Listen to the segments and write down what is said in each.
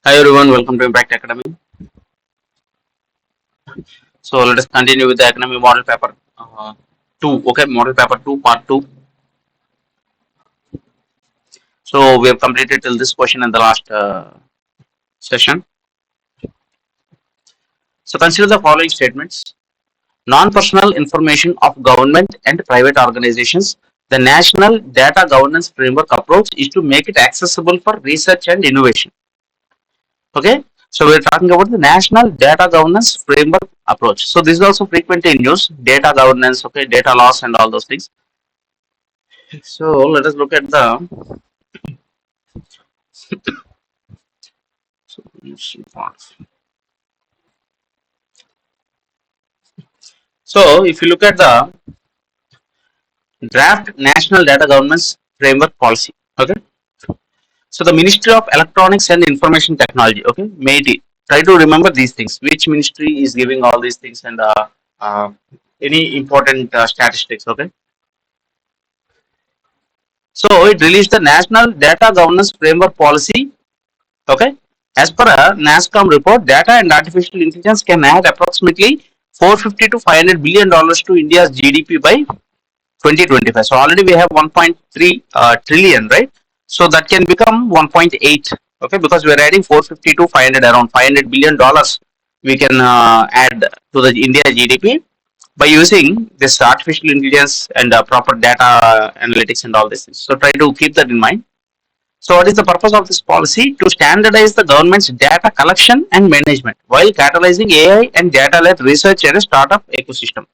Hi everyone, welcome to Impact Academy. So let us continue with the economy model paper 2. Okay, model paper 2, part 2. So we have completed till this question in the last session. So consider the following statements. Non-personal information of government and private organizations. The National Data Governance Framework approach is to make it accessible for research and innovation. Okay, so we're talking about the National Data Governance Framework approach. So this is also frequently in use, data governance, okay, data loss and all those things. So let us look at the so So if you look at the draft National Data Governance Framework Policy, okay. So the Ministry of Electronics and Information Technology, okay, MeitY. Try to remember these things. Which ministry is giving all these things and uh, any important statistics, okay. So it released the National Data Governance Framework Policy. Okay. As per a NASCOM report, data and artificial intelligence can add approximately 450 to 500 billion dollars to India's GDP by 2025. So already we have 1.3 trillion, right? So that can become 1.8. Okay, because we are adding 450 to 500, around 500 billion dollars. We can add to the India GDP by using this artificial intelligence and proper data analytics and all this. So try to keep that in mind. So, what is the purpose of this policy? To standardize the government's data collection and management while catalyzing AI and data-led research and a startup ecosystem.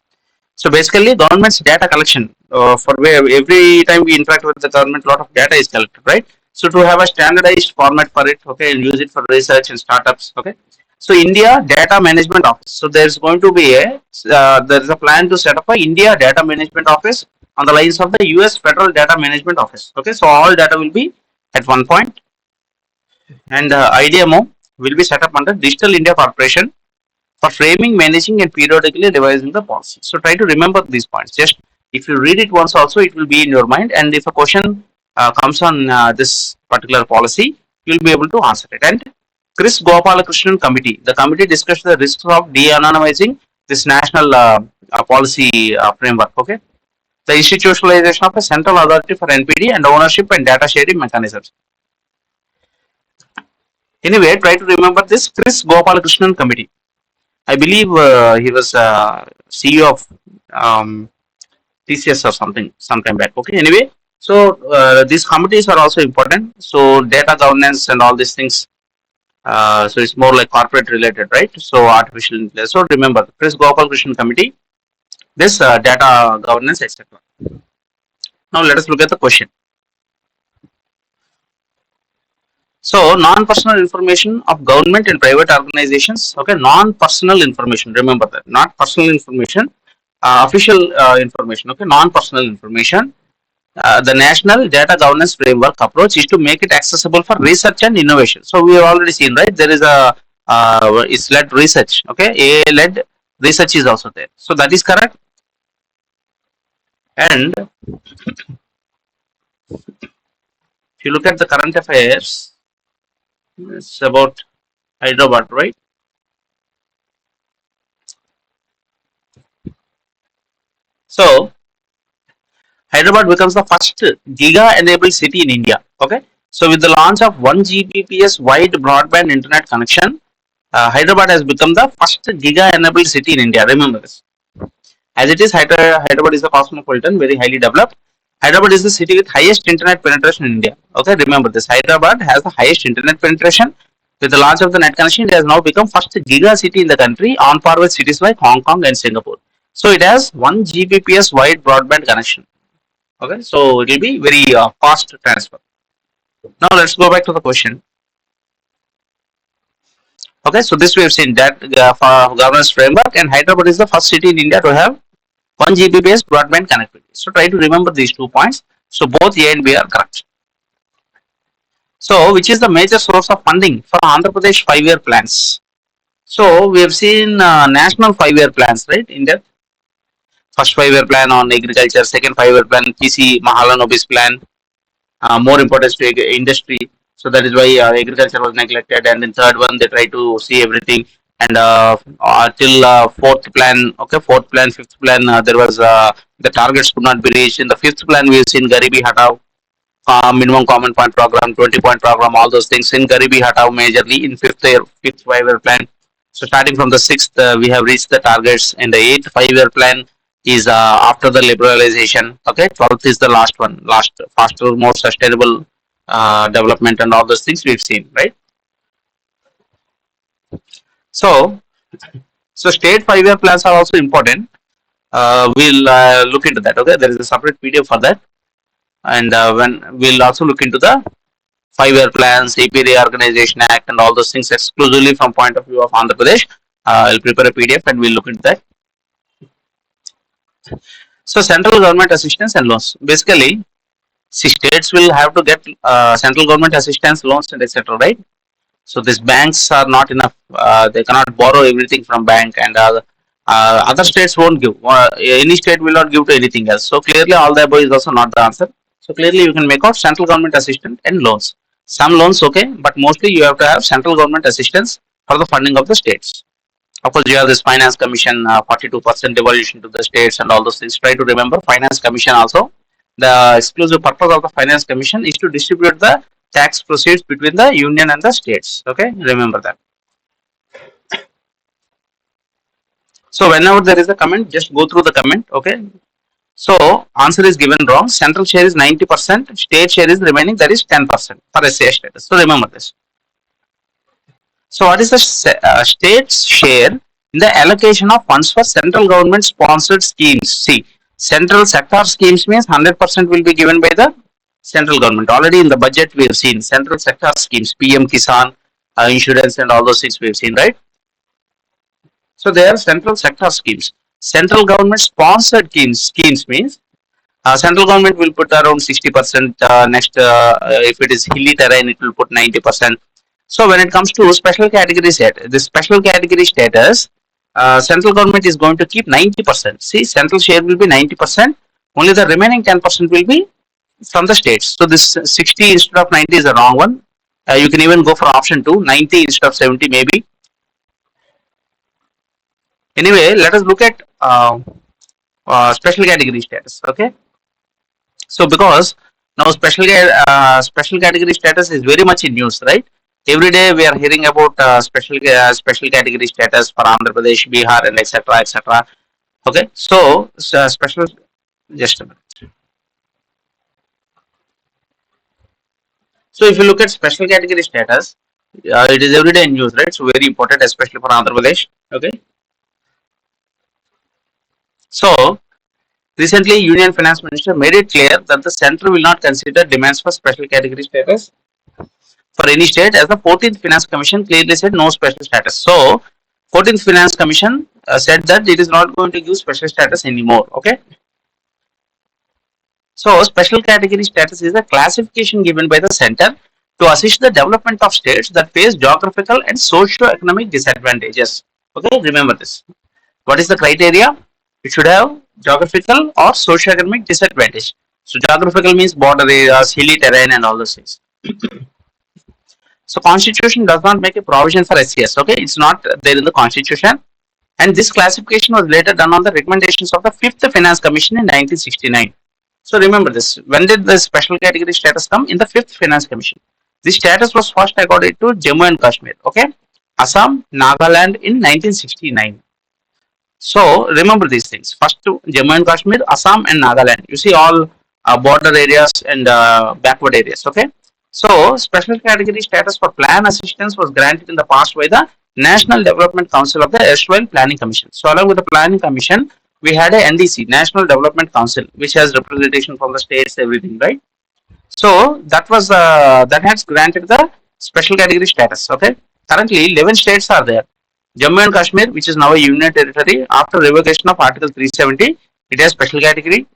So, basically, government's data collection for where every time we interact with the government, a lot of data is collected, right? So, to have a standardized format for it, okay, and use it for research and startups, okay. So, India Data Management Office. So, there's going to be there is a plan to set up a India Data Management Office on the lines of the US Federal Data Management Office. Okay, so all data will be at one point, and IDMO will be set up under Digital India Corporation for framing, managing, and periodically revising the policy. So try to remember these points. Just if you read it once, also it will be in your mind. And if a question comes on this particular policy, you'll be able to answer it. And Chris Gopalakrishnan committee, the committee discussed the risks of de-anonymizing this national policy framework. Okay, the institutionalization of a central authority for NPD and ownership and data sharing mechanisms. Anyway, try to remember this Chris Gopalakrishnan committee. I believe he was CEO of TCS or something sometime back. Okay. Anyway, so these committees are also important. So data governance and all these things. So it's more like corporate related, right? So artificial intelligence. So remember, Chris Gopalakrishnan committee, this data governance, etc. Now let us look at the question. So, non-personal information of government and private organizations. Okay, non-personal information. Remember that, not personal information, official information. Okay, non-personal information. The National Data Governance Framework approach is to make it accessible for research and innovation. So we have already seen, right? There is a it's led research. Okay, AI led research is also there. So that is correct. And if you look at the current affairs, it's about Hyderabad, right? So Hyderabad becomes the first giga-enabled city in India. Okay, so with the launch of 1 Gbps wide broadband internet connection, Hyderabad has become the first giga-enabled city in India. Remember this. As it is, Hyderabad is a cosmopolitan, very highly developed. Hyderabad is the city with highest internet penetration in India. Okay, remember this. Hyderabad has the highest internet penetration. With the launch of the net connection, it has now become first giga city in the country, on par with cities like Hong Kong and Singapore. So it has 1 Gbps wide broadband connection. Okay, so it will be very fast transfer. Now let's go back to the question. Okay, so this we have seen that for governance framework, and Hyderabad is the first city in India to have 1 Gbps broadband connectivity. So try to remember these 2 points. So both A and B are correct. So which is the major source of funding for Andhra Pradesh 5-year plans? So we have seen national 5-year plans, right? In depth. First 5-year plan on agriculture, second 5-year plan PC Mahalanobis plan, more importance to industry. So that is why agriculture was neglected. And in third one, they try to see everything. And till fourth plan, okay, fourth plan, fifth plan, there was the targets could not be reached. In the fifth plan, we've seen Garibi Hatao, minimum common point program, 20-point program, all those things in Garibi Hatao majorly in fifth 5-year plan. So starting from the sixth, we have reached the targets, and the eighth 5-year plan is after the liberalization. Okay, 12th is the last one, last faster, more sustainable development, and all those things we've seen, right? So, so state 5-year plans are also important. We'll look into that. Okay, there is a separate video for that, and when we'll also look into the 5-year plans, AP Reorganization Act, and all those things exclusively from point of view of Andhra Pradesh. I'll prepare a PDF and we'll look into that. So central government assistance and loans. Basically, see, states will have to get central government assistance, loans, and etc. Right? So these banks are not enough. They cannot borrow everything from bank, and other states won't give. Any state will not give to anything else. So clearly, all the above is also not the answer. So clearly, you can make out central government assistance and loans. Some loans, okay, but mostly you have to have central government assistance for the funding of the states. Of course, you have this finance commission, 42% devolution to the states, and all those things. Try to remember finance commission also. The exclusive purpose of the finance commission is to distribute the tax proceeds between the union and the states. Okay, remember that. So whenever there is a comment, just go through the comment. Okay. So answer is given wrong. Central share is 90%. State share is remaining. That is 10% for SCI status. So remember this. So what is the state's share in the allocation of funds for central government sponsored schemes? See, central sector schemes means 100% will be given by the central government. Already in the budget we have seen central sector schemes, PM Kisan, insurance, and all those things we have seen, right? So they are central sector schemes. Central government sponsored schemes means central government will put around 60%. Next, if it is hilly terrain, it will put 90%. So when it comes to special category set, the special category status, central government is going to keep 90%. See, central share will be 90%. Only the remaining 10% will be from the states. So this 60 instead of 90 is the wrong one. You can even go for option 2, 90 instead of 70 maybe. Anyway, let us look at special category status. Okay. So because now special category status is very much in news, right? Every day we are hearing about special category status for Andhra Pradesh, Bihar, and etc. etc. Okay, so special. Just a minute. So if you look at special category status, it is every day in news, right? So very important, especially for Andhra Pradesh. Okay. So recently, Union Finance Minister made it clear that the centre will not consider demands for special category status for any state, as the 14th Finance Commission clearly said no special status. So, 14th Finance Commission said that it is not going to give special status anymore. Okay. So, special category status is a classification given by the center to assist the development of states that face geographical and socio-economic disadvantages. Okay, remember this. What is the criteria? It should have geographical or socio-economic disadvantage. So, geographical means border areas, hilly terrain, and all those things. So constitution does not make a provision for SCS. Okay, it's not there in the constitution. And this classification was later done on the recommendations of the 5th Finance Commission in 1969. So remember this. When did the special category status come? In the 5th Finance Commission. This status was first accorded to Jammu and Kashmir. Okay, Assam, Nagaland in 1969. So remember these things. First to Jammu and Kashmir, Assam, and Nagaland. You see all border areas and backward areas. Okay. So special category status for plan assistance was granted in the past by the National Development Council of the erstwhile Planning Commission. So along with the Planning Commission, we had a NDC, National Development Council, which has representation from the states, everything, right? So that was that has granted the special category status. Okay. Currently, 11 states are there. Jammu and Kashmir, which is now a union territory, after revocation of Article 370, it has special category.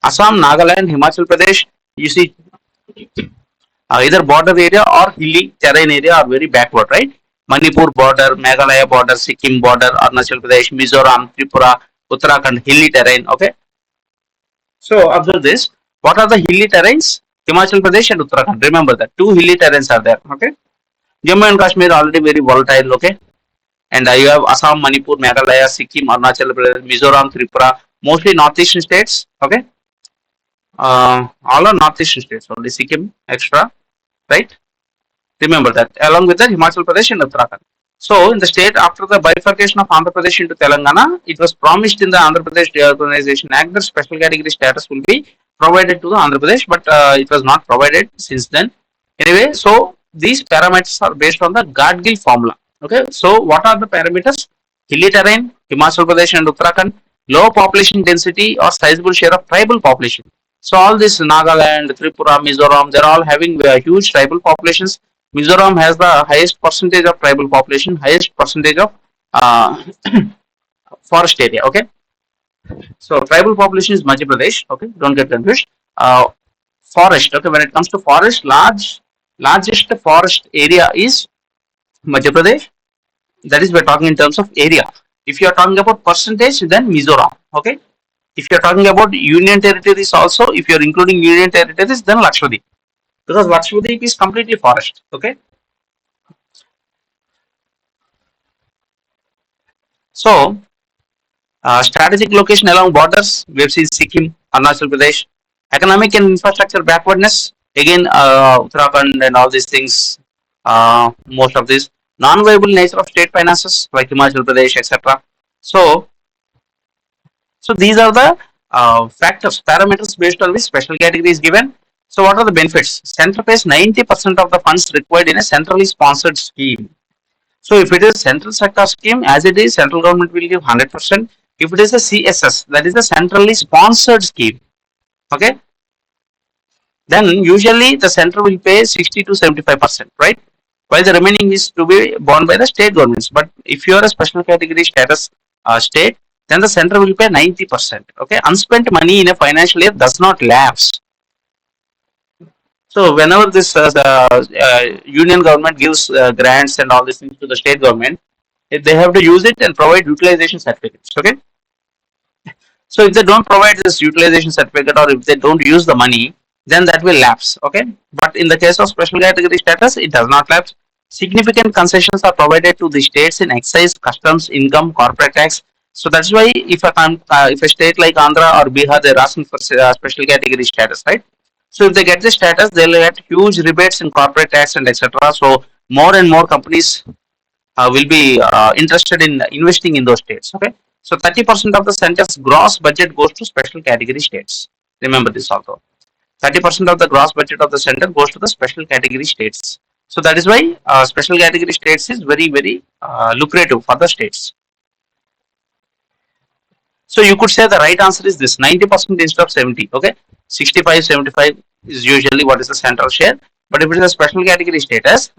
Assam, Nagaland, Himachal Pradesh, you see, either border area or hilly terrain area are very backward, right? Manipur border, Meghalaya border, Sikkim border, Arunachal Pradesh, Mizoram, Tripura, Uttarakhand, hilly terrain. Okay. So observe this. What are the hilly terrains? Himachal Pradesh and Uttarakhand. Remember that two hilly terrains are there. Okay, Jammu and Kashmir already very volatile. Okay, and you have Assam, Manipur, Meghalaya, Sikkim, Arunachal Pradesh, Mizoram, Tripura, mostly northeastern states. Okay, all are northeastern states. Only Sikkim extra, right? Remember that, along with that, Himachal Pradesh and Uttarakhand. So, in the state, after the bifurcation of Andhra Pradesh into Telangana, it was promised in the Andhra Pradesh Deorganization Act that special category status will be provided to the Andhra Pradesh, but it was not provided since then. Anyway, so these parameters are based on the Gadgil formula. Okay, so what are the parameters? Hilly terrain, Himachal Pradesh and Uttarakhand, low population density or sizable share of tribal population. So all this Nagaland, Tripura, Mizoram, they're all having huge tribal populations. Mizoram has the highest percentage of tribal population, highest percentage of uh, forest area. Okay, so tribal population is Madhya Pradesh. Okay, don't get confused. Forest. Okay, when it comes to forest, largest forest area is Madhya Pradesh. That is, we're talking in terms of area. If you are talking about percentage, then Mizoram. Okay, if you are talking about union territories also, if you are including union territories, then Lakshadweep, because Lakshadweep is completely forest. Okay, so strategic location along borders, we have seen Sikkim, Arunachal Pradesh. Economic and infrastructure backwardness, again Uttarakhand and all these things. Most of these non-viable nature of state finances like Himachal Pradesh, etc. So, so these are the factors, parameters based on which special category is given. So, what are the benefits? Center pays 90% of the funds required in a centrally sponsored scheme. So if it is central sector scheme, as it is, central government will give 100%. If it is a CSS, that is a centrally sponsored scheme, okay, then usually the center will pay 60 to 75%, right? While the remaining is to be borne by the state governments. But if you are a special category status state, then the center will pay 90%. Okay, unspent money in a financial year does not lapse. So whenever this union government gives grants and all these things to the state government, if they have to use it and provide utilization certificates. Okay, so if they don't provide this utilization certificate or if they don't use the money, then that will lapse. Okay, but in the case of special category status, it does not lapse. Significant concessions are provided to the states in excise, customs, income, corporate tax. So that's why if a state like Andhra or Bihar, they're asking for special category status, right? So if they get the status, they'll get huge rebates in corporate tax and etc. So more and more companies will be interested in investing in those states. Okay, so 30% of the center's gross budget goes to special category states. Remember this also. 30% of the gross budget of the center goes to the special category states. So that is why special category states is very lucrative for the states. So you could say the right answer is this 90% instead of 70. Okay, 65, 75 is usually what is the central share. But if it is a special category status,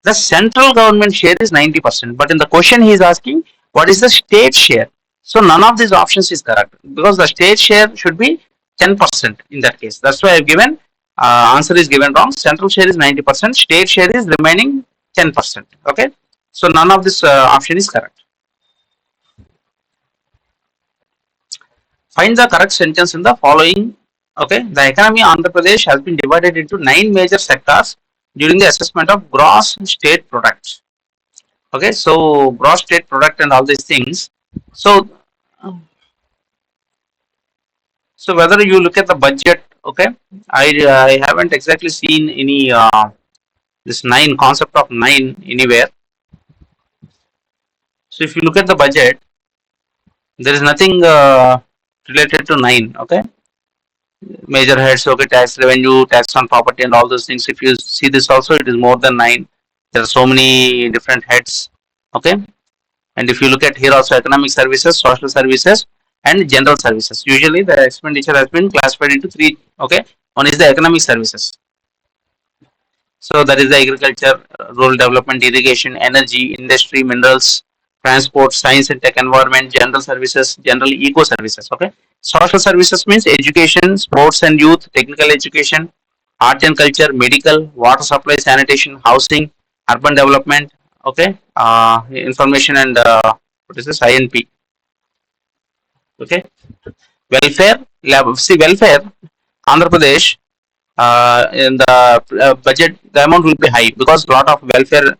the central government share is 90%. But in the question he is asking, what is the state share? So none of these options is correct because the state share should be 10% in that case. That's why I've given answer is given wrong. Central share is 90%, state share is remaining 10%. Okay, so none of this option is correct. Find the correct sentence in the following. Okay, the economy of Andhra Pradesh has been divided into 9 major sectors during the assessment of gross state product. Okay, so gross state product and all these things. So, so whether you look at the budget, okay, I haven't exactly seen any this nine concept of nine anywhere. So if you look at the budget, there is nothing related to nine. Okay, major heads, okay, tax revenue, tax on property and all those things. If you see this also, it is more than nine. There are so many different heads. Okay, and if you look at here also, economic services, social services and general services, usually the expenditure has been classified into three. Okay, one is the economic services, so that is the agriculture, rural development, irrigation, energy, industry, minerals, transport, science and tech, environment, general services, general eco services. Okay. Social services means education, sports and youth, technical education, art and culture, medical, water supply, sanitation, housing, urban development. Okay. Information and what is this? INP. Okay. Welfare. See welfare. Andhra Pradesh. in the budget, the amount will be high because a lot of welfare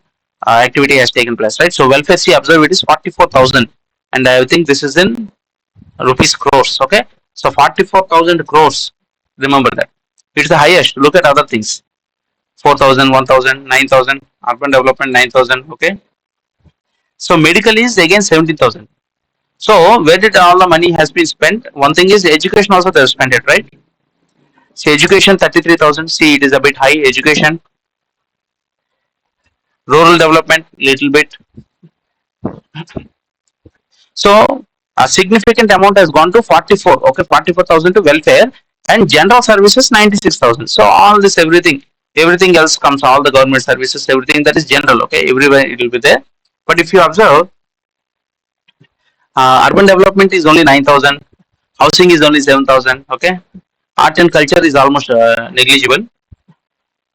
activity has taken place, right? So welfare, see, observe, it is 44,000, and I think this is in rupees crores. Okay, so 44,000 crores. Remember that it's the highest. Look at other things: 4,000, 1,000, 9,000. Urban development 9,000. Okay, so medical is again 17,000. So where did all the money has been spent? One thing is education also they have spent it, right? See, education 33,000. See, it is a bit high. Education, rural development little bit. So a significant amount has gone to 44. Okay, 44,000 to welfare, and general services 96,000. So all this, everything else comes. All the government services, everything that is general. Okay, everywhere it will be there. But if you observe, urban development is only 9,000. Housing is only 7,000. Okay, art and culture is almost negligible.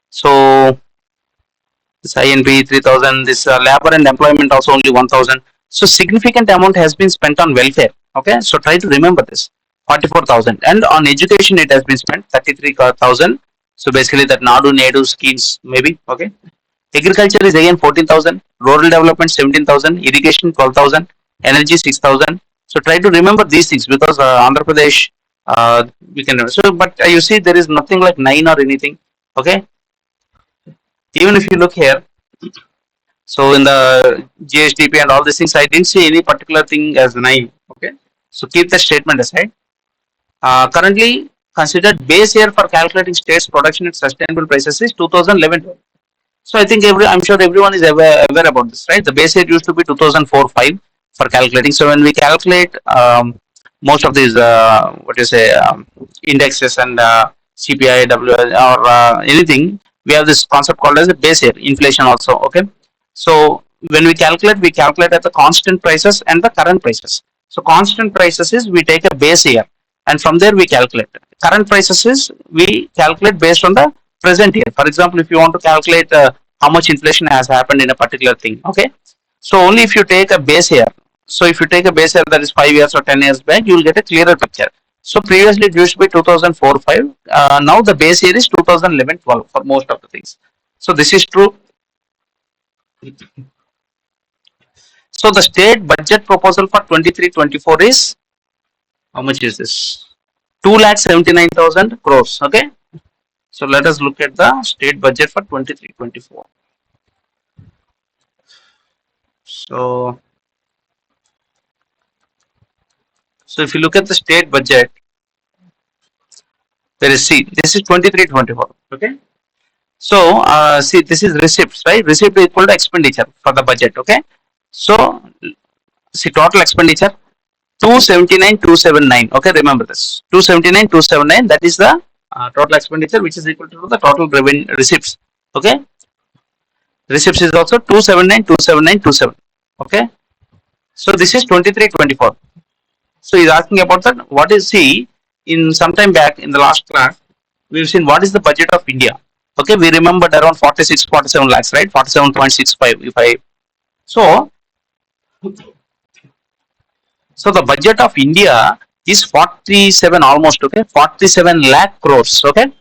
So this INB 3,000, this labor and employment also only 1,000. So significant amount has been spent on welfare. Okay, so try to remember this: 44,000, and on education it has been spent 33,000. So basically that Nadu Nedu schemes maybe. Okay, agriculture is again 14,000, rural development 17,000, irrigation 12,000, energy 6,000. So try to remember these things because Andhra Pradesh, we can. So but you see there is nothing like nine or anything. Okay, even if you look here, so in the GSDP and all these things, I didn't see any particular thing as nine. Okay, so keep that statement aside. Currently considered base year for calculating states production at sustainable prices is 2011. So I think I'm sure everyone is aware about this, right? The base rate used to be 2004-5 for calculating. So when we calculate most of these, what you say, indexes and CPI, or anything, we have this concept called as a base year, inflation also. Okay. So when we calculate at the constant prices and the current prices. So constant prices is we take a base year, and from there we calculate. Current prices is we calculate based on the present year. For example, if you want to calculate how much inflation has happened in a particular thing, okay, so only if you take a base year. So if you take a base year that is 5 years or 10 years back, you will get a clearer picture. So previously it used to be 2004-5. Now the base year is 2011-12 for most of the things. So this is true. So the state budget proposal for 23-24 is, how much is this? 2,79,000 crores. Okay. So let us look at the state budget for 23-24. So, so if you look at the state budget, there is, see, this is 23-24. Okay. So see, this is receipts, right? Receipt is equal to expenditure for the budget. Okay. So see, total expenditure 279,279. Okay, remember this 279,279. That is the total expenditure, which is equal to the total revenue receipts. Okay, receipts is also 279,279,27. Okay, so this is 23-24. So he's asking about that. What is, see, in some time back in the last class, we've seen what is the budget of India. Okay, we remembered around 46-47 lakhs, right? 47.65. If I, so so the budget of India is 47 almost. Okay, 47 lakh crores. Okay,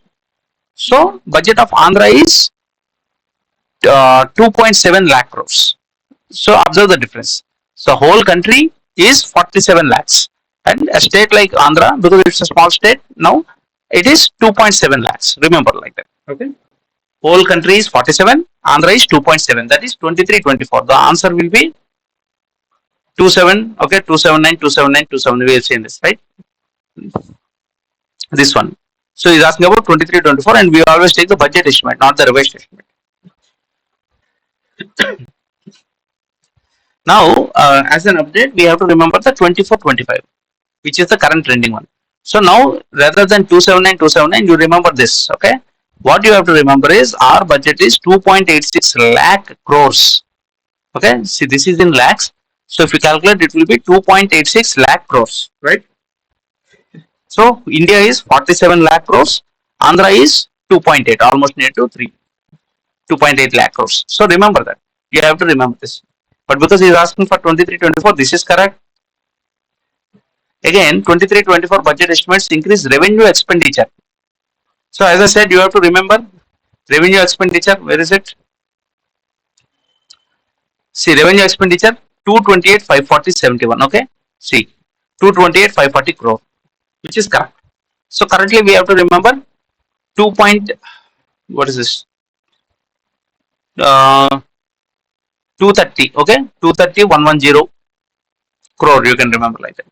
so budget of Andhra is 2.7 lakh crores. So observe the difference. So whole country is 47 lakhs, and a state like Andhra, because it's a small state now, it is 2.7 lakhs. Remember like that. Okay. Whole country is 47. Andhra is 2.7. That is 23-24. The answer will be 27. Okay, 279, 279, 279. We will see in this, right? This one. So he's asking about 23-24, and we always take the budget estimate, not the revised estimate. Now, as an update, we have to remember the 24-25, which is the current trending one. So now, rather than 279, 279, you remember this. Okay. What you have to remember is our budget is 2.86 lakh crores. Okay. See, this is in lakhs. So if you calculate, it will be 2.86 lakh crores, right? So India is 47 lakh crores. Andhra is 2.8, almost near to 3. 2.8 lakh crores. So remember that. You have to remember this. But because he is asking for 23-24, this is correct. Again, 23-24 budget estimates increase revenue expenditure. So as I said, you have to remember revenue expenditure. Where is it? See, revenue expenditure 228 540 71. Okay. See, 228 540 crore, which is correct. So currently we have to remember 2 point, what is this? Uh, 230. Okay, 230 110 crore. You can remember like that.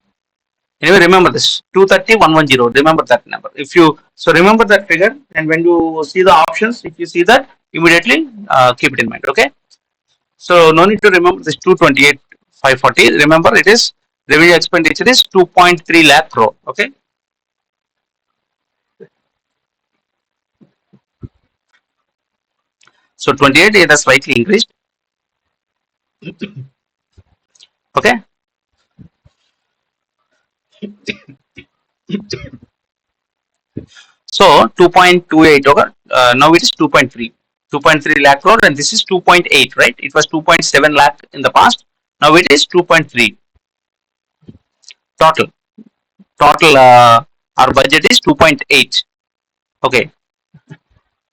Anyway, remember this 230 110. Remember that number. If you so remember that figure, and when you see the options, if you see that, immediately keep it in mind. Okay. So no need to remember this 228 540. Remember it is revenue expenditure is 2.3 lakh crore. Okay. So 28 it has slightly increased. Okay. So 2.28. Okay. Now it is 2.3. 2.3 lakh crore, and this is 2.8, right? It was 2.7 lakh in the past. Now it is 2.3 total. Total our budget is 2.8. Okay.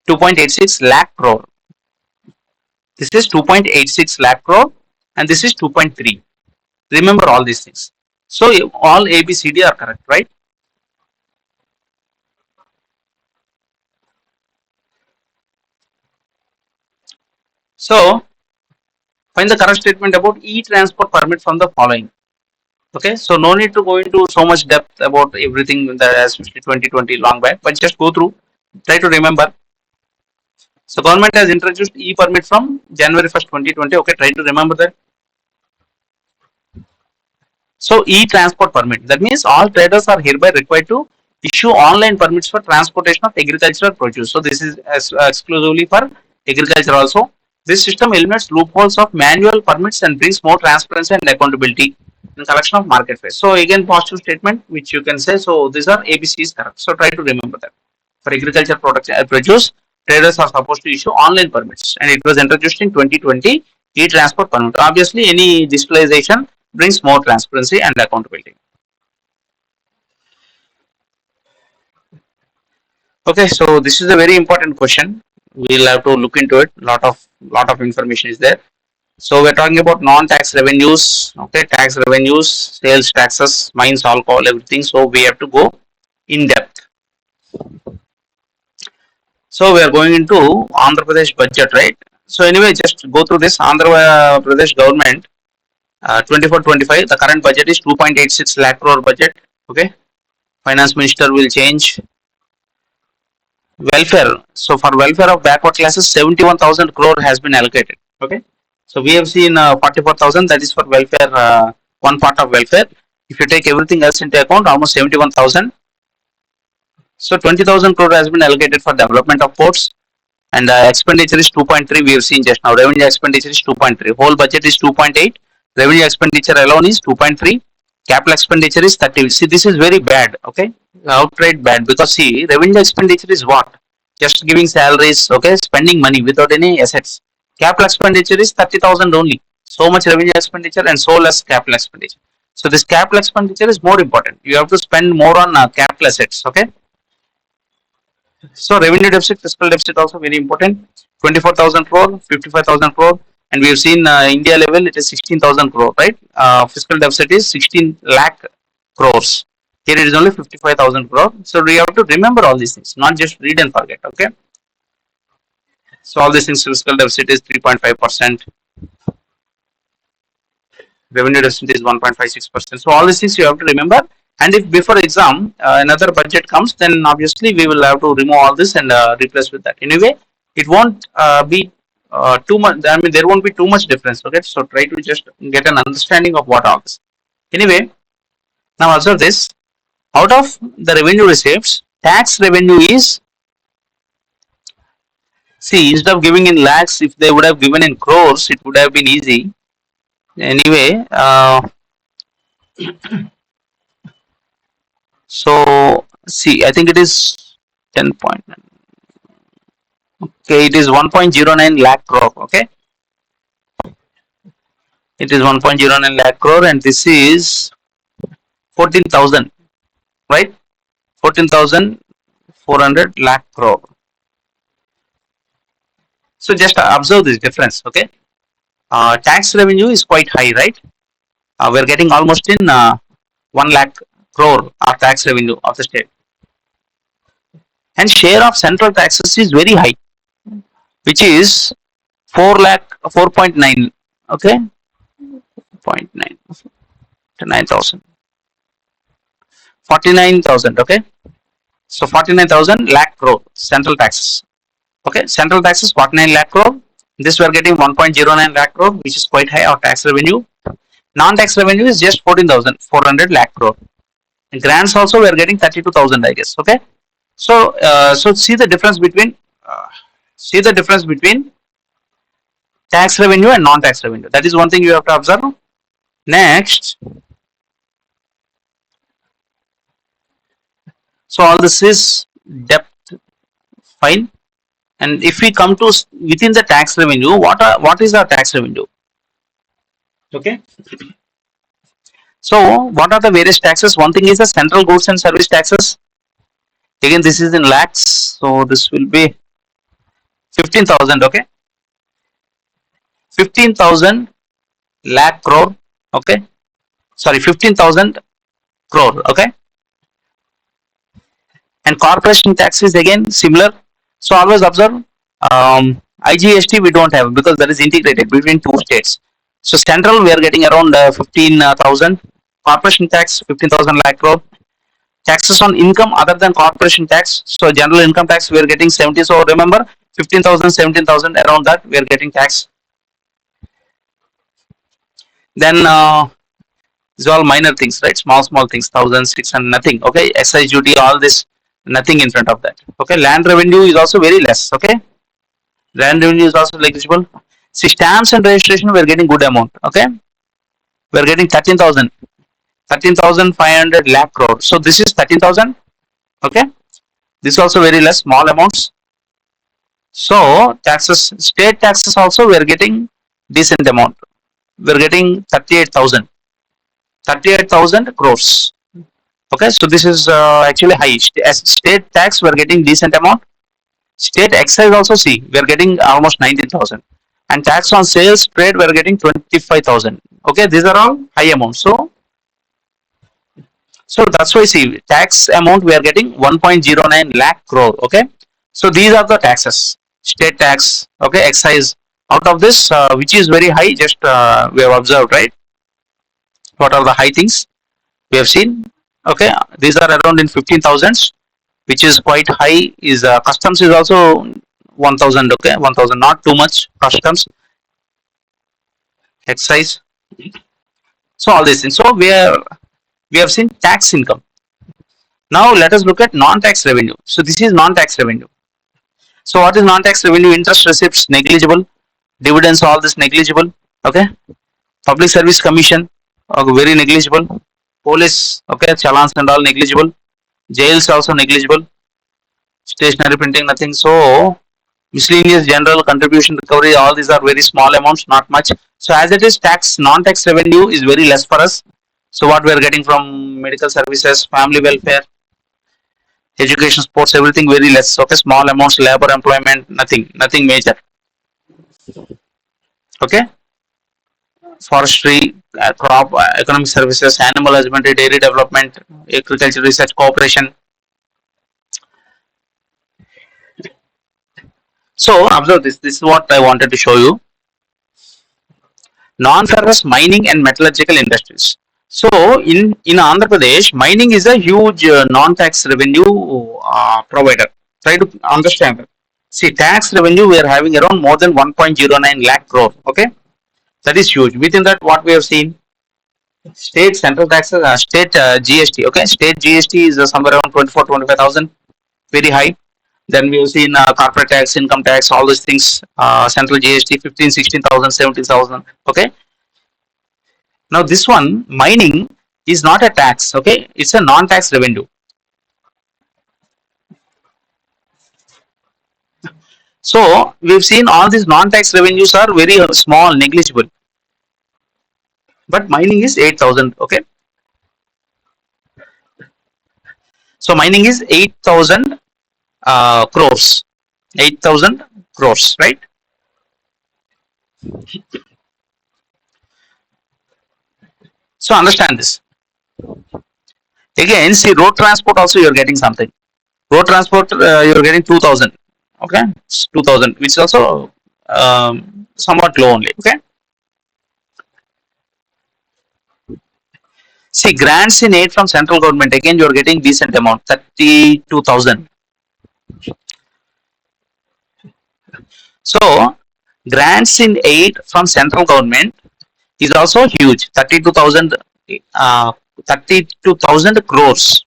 2.86 lakh crore. This is 2.86 lakh crore, and this is 2.3. Remember all these things. So all A, B, C, D are correct, right? So find the correct statement about e-transport permit from the following. Okay, so no need to go into so much depth about everything that has 2020 long back, but just go through. Try to remember. So government has introduced e-permit from January 1st, 2020. Okay, try to remember that. So e-transport permit. That means all traders are hereby required to issue online permits for transportation of agricultural produce. So this is exclusively for agriculture also. This system eliminates loopholes of manual permits and brings more transparency and accountability in collection of market fees. So again, positive statement which you can say. So these are ABCs correct. So try to remember that. For agriculture products produce, traders are supposed to issue online permits, and it was introduced in 2020. E-transport permit. Obviously, any digitalization brings more transparency and accountability. Okay, so this is a very important question. We'll have to look into it. Lot of information is there. So we're talking about non-tax revenues. Okay, tax revenues, sales taxes, mines, alcohol, everything. So we have to go in depth. So we are going into Andhra Pradesh budget, right? So anyway, just go through this Andhra Pradesh government 24-25. The current budget is 2.86 lakh crore budget. Okay, finance minister will change. Welfare. So for welfare of backward classes, 71,000 crore has been allocated. Okay. So we have seen 44,000, that is for welfare, one part of welfare. If you take everything else into account, almost 71,000. So 20,000 crore has been allocated for development of ports, and expenditure is 2.3. We have seen just now. Revenue expenditure is 2.3. Whole budget is 2.8. Revenue expenditure alone is 2.3. Capital expenditure is 30. See, this is very bad. Okay, outright bad, because see, revenue expenditure is what? Just giving salaries. Okay, spending money without any assets. Capital expenditure is 30,000 only. So much revenue expenditure and so less capital expenditure. So this capital expenditure is more important. You have to spend more on capital assets. Okay. So revenue deficit, fiscal deficit also very important. 24,000 crore, 55,000 crore, and we have seen India level it is 16,000 crore, right? Fiscal deficit is 16 lakh crores. Here it is only 55,000 crore. So we have to remember all these things, not just read and forget. Okay. So all these things, fiscal deficit is 3.5%. Revenue deficit is 1.56%. So all these things you have to remember. And if before exam another budget comes, then obviously we will have to remove all this and replace with that. Anyway, it won't be too much. I mean, there won't be too much difference. Okay, so try to just get an understanding of what all this. Anyway, now observe this. Out of the revenue receipts, tax revenue is, see, instead of giving in lakhs, if they would have given in crores, it would have been easy. Anyway, so see, I think it is 10.9. Okay, it is 1.09 lakh crore. Okay, it is 1.09 lakh crore, and this is 14,000, right? 14,000 400 lakh crore. So just observe this difference. Okay, tax revenue is quite high, right? We're getting almost in 1 lakh crore of tax revenue of the state, and share of central taxes is very high, which is 4 lakh 4.9. Okay, 0.9 to 9,000, 49,000. Okay, so 49,000 lakh crore central taxes. Okay, central taxes 49 lakh crore. This we are getting 1.09 lakh crore, which is quite high of tax revenue. Non-tax revenue is just 14,400 lakh crore. And grants also we are getting 32,000, I guess. Okay, so uh, see the difference between tax revenue and non-tax revenue. That is one thing you have to observe. Next, so all this is debt, fine. And if we come to within the tax revenue, what is our tax revenue? Okay. So what are the various taxes? One thing is the central goods and service taxes. Again, this is in lakhs, so this will be 15,000. Okay, 15,000 lakh crore. Okay, sorry, 15,000 crore. Okay, and corporation tax is again similar. So always observe, IGST we don't have because that is integrated between two states. So central we are getting around 15,000. Corporation tax 15,000 lakh crore. Taxes on income other than corporation tax. So general income tax we are getting 70. So remember 15,000, 17,000, around that we are getting tax. Then these are all minor things, right? Small things, thousands, six and nothing. Okay, excise duty, all this, nothing in front of that. Okay, land revenue is also very less. Okay, land revenue is also negligible. See, stamps and registration we are getting good amount. Okay, we are getting 13,000, 13,500 lakh crore. So this is 13,000. Okay, this is also very less, small amounts. So taxes, state taxes also we are getting decent amount. We are getting 38,000, 38,000 crores. Okay, so this is actually high. As state tax we are getting decent amount. State excise also, see, we are getting almost 19,000, and tax on sales trade we are getting 25,000. Okay, these are all high amounts. So that's why, see, tax amount we are getting 1.09 lakh crore. Okay, so these are the taxes, state tax. Okay, excise. Out of this, which is very high, just we have observed, right? What are the high things we have seen? Okay, these are around in 15,000s, which is quite high. Is customs is also 1,000. Okay, 1,000, not too much. Customs, excise. So all these things. So we have seen tax income. Now let us look at non-tax revenue. So this is non-tax revenue. So what is non-tax revenue? Interest receipts negligible, dividends all this negligible. Okay, public service commission very negligible. Police, okay, challans and all negligible. Jails also negligible. Stationery printing nothing. So miscellaneous general contribution recovery, all these are very small amounts, not much. So as it is, tax non-tax revenue is very less for us. So what we are getting from medical services, family welfare, education, sports, everything very less. Okay, small amounts, labor, employment, nothing major. Okay, forestry, crop, economic services, animal husbandry, dairy development, agriculture research, cooperation. So observe this. This is what I wanted to show you. Non-ferrous mining and metallurgical industries. So in Andhra Pradesh, mining is a huge non-tax revenue provider. Try to understand that. See, tax revenue we are having around more than 1.09 lakh crore. Okay, that is huge. Within that, what we have seen, state central taxes, state GST. Okay, state GST is somewhere around 24, 25,000, very high. Then we have seen corporate tax, income tax, all these things. Central GST 15, 16,000, 17,000. Okay, now this one, mining, is not a tax. Okay, it's a non-tax revenue. So we've seen all these non-tax revenues are very small, negligible. But mining is 8,000. Okay, so mining is 8,000 crores, 8,000 crores, right? So understand this. Again, see road transport also you're getting something. Road transport you're getting 2,000. Okay, it's 2,000, which is also somewhat low only. Okay. See grants in aid from central government. Again, you're getting decent amount, 32,000. So grants in aid from central government is also huge, 32,000, 32,000 crores.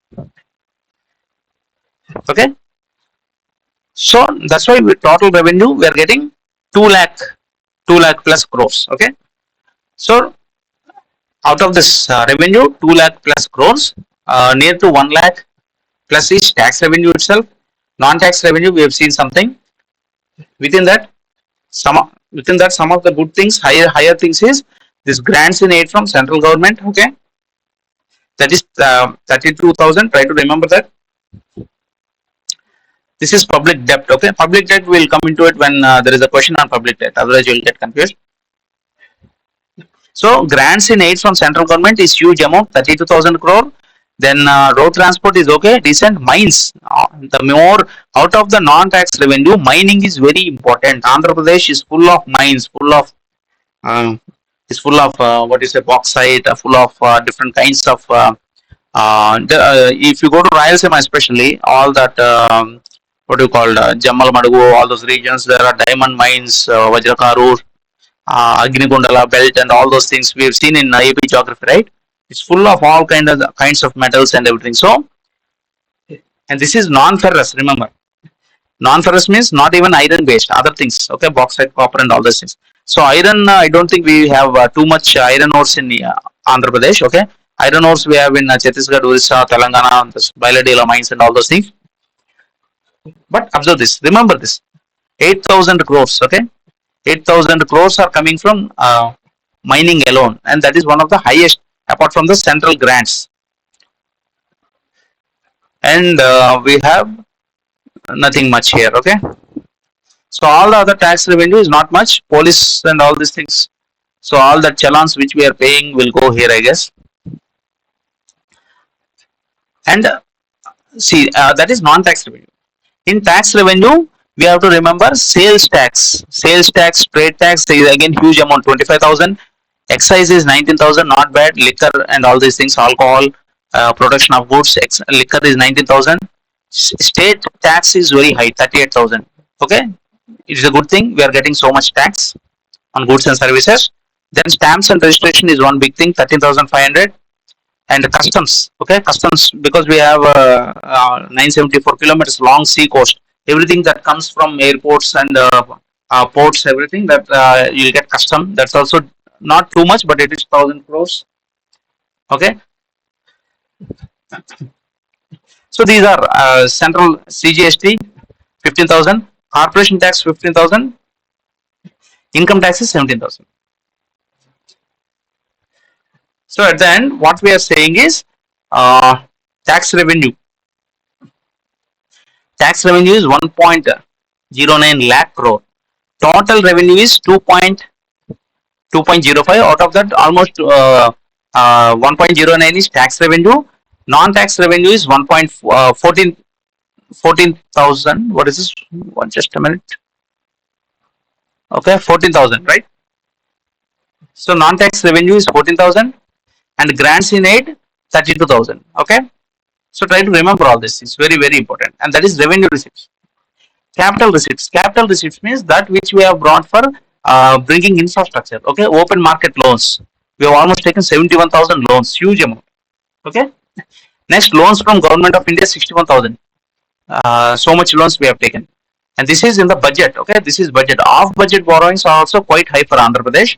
Okay, so that's why with total revenue we are getting 2 lakh, 2 lakh plus crores. Okay, so out of this revenue, 2 lakh plus crores, near to 1 lakh plus is tax revenue itself. Non-tax revenue we have seen something within that. Some of the good things, higher things is this grants in aid from central government. Okay, that is 32,000. Try to remember that. This is public debt. Okay, public debt will come into it when there is a question on public debt. Otherwise, you will get confused. So grants in aid from central government is huge amount, 32,000 crore. Then road transport is okay, decent. Mines, the more out of the non-tax revenue, mining is very important. Andhra Pradesh is full of mines, uh, what is a bauxite, full of different kinds of. If you go to Rayalaseema, especially all that, what do you call Jammal Madugu, all those regions, there are diamond mines, Vajrakarur, Agnikundala belt, and all those things we have seen in AP geography, right? It's full of all kinds of metals and everything. So, and this is non-ferrous. Remember, non-ferrous means not even iron-based. Other things, okay, bauxite, copper, and all those things. So, iron, I don't think we have too much iron ores in Andhra Pradesh. Okay, iron ores we have in Chhattisgarh, Orissa, Telangana, this Bailadila mines, and all those things. But observe this. Remember this: 8,000 crores. Okay, 8,000 crores are coming from mining alone, and that is one of the highest apart from the central grants. And we have nothing much here. Okay, so all the other tax revenue is not much. Police and all these things. So all the challans which we are paying will go here, I guess. And see, that is non-tax revenue. In tax revenue, we have to remember sales tax. Sales tax, trade tax is again huge amount, 25,000. Excise is 19,000, not bad. Liquor and all these things, alcohol, production of goods, liquor is 19,000. State tax is very high, 38,000. Okay, it is a good thing. We are getting so much tax on goods and services. Then stamps and registration is one big thing, 13,500. And customs, okay, customs, because we have 974 kilometers long sea coast. Everything that comes from airports and ports, everything that you'll get custom. That's also not too much, but it is 1,000 crores. Okay, so these are central CGST 15,000, corporation tax 15,000, income tax is 17,000. So at the end, what we are saying is tax revenue. Tax revenue is 1.09 lakh crore. Total revenue is 2.05. Out of that, almost 1.09 is tax revenue. Non-tax revenue is 14,000. What is this? Just a minute. Okay, 14,000, right? So non-tax revenue is 14,000 and grants in aid 32,000. Okay, so try to remember all this. It's very very important, and that is revenue receipts. Capital receipts. Capital receipts means that which we have brought for bringing infrastructure. Okay, open market loans. We have almost taken 71,000 loans, huge amount. Okay, next loans from government of India 61,000. So much loans we have taken, and this is in the budget. Okay, this is budget. Off budget borrowings are also quite high for Andhra Pradesh.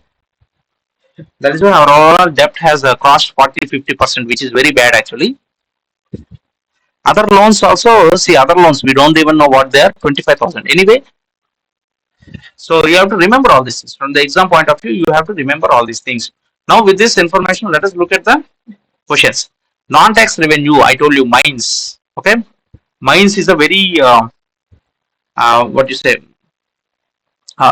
That is why our overall debt has crossed 40-50%, which is very bad actually. Other loans also, see other loans, we don't even know what they are, 25,000. Anyway, so you have to remember all these things. From the exam point of view, you have to remember all these things. Now with this information, let us look at the questions. Non-tax revenue, I told you mines. Okay, mines is a very what you say,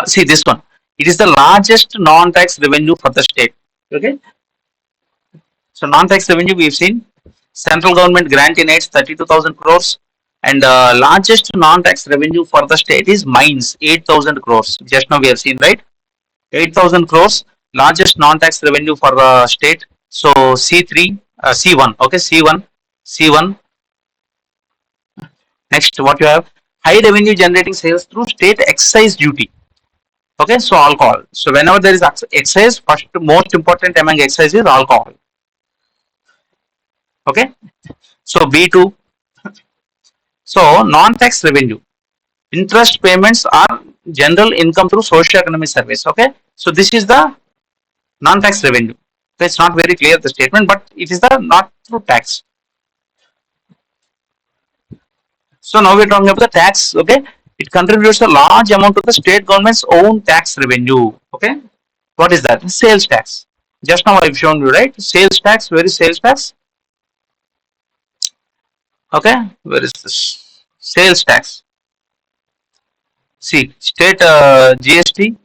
see this one. It is the largest non-tax revenue for the state. Okay, so non-tax revenue we've seen central government grant in its 32,000 crores, and largest non-tax revenue for the state is mines 8,000 crores. Just now we have seen, right, 8,000 crores, largest non-tax revenue for the state. So C3, C1, okay, C1, C1. Next, what you have, high revenue generating sales through state excise duty. Okay, so alcohol. So whenever there is excise, first most important among excise is alcohol. Okay, so B2. So non-tax revenue, interest payments are general income through socio-economic service. Okay, so this is the non-tax revenue. So it's not very clear the statement, but it is the not through tax. So now we're talking about the tax. Okay, it contributes a large amount to the state government's own tax revenue. Okay, what is that? Sales tax. Just now I've shown you, right? Sales tax. Where is sales tax? Okay, where is this? Sales tax. See, state GST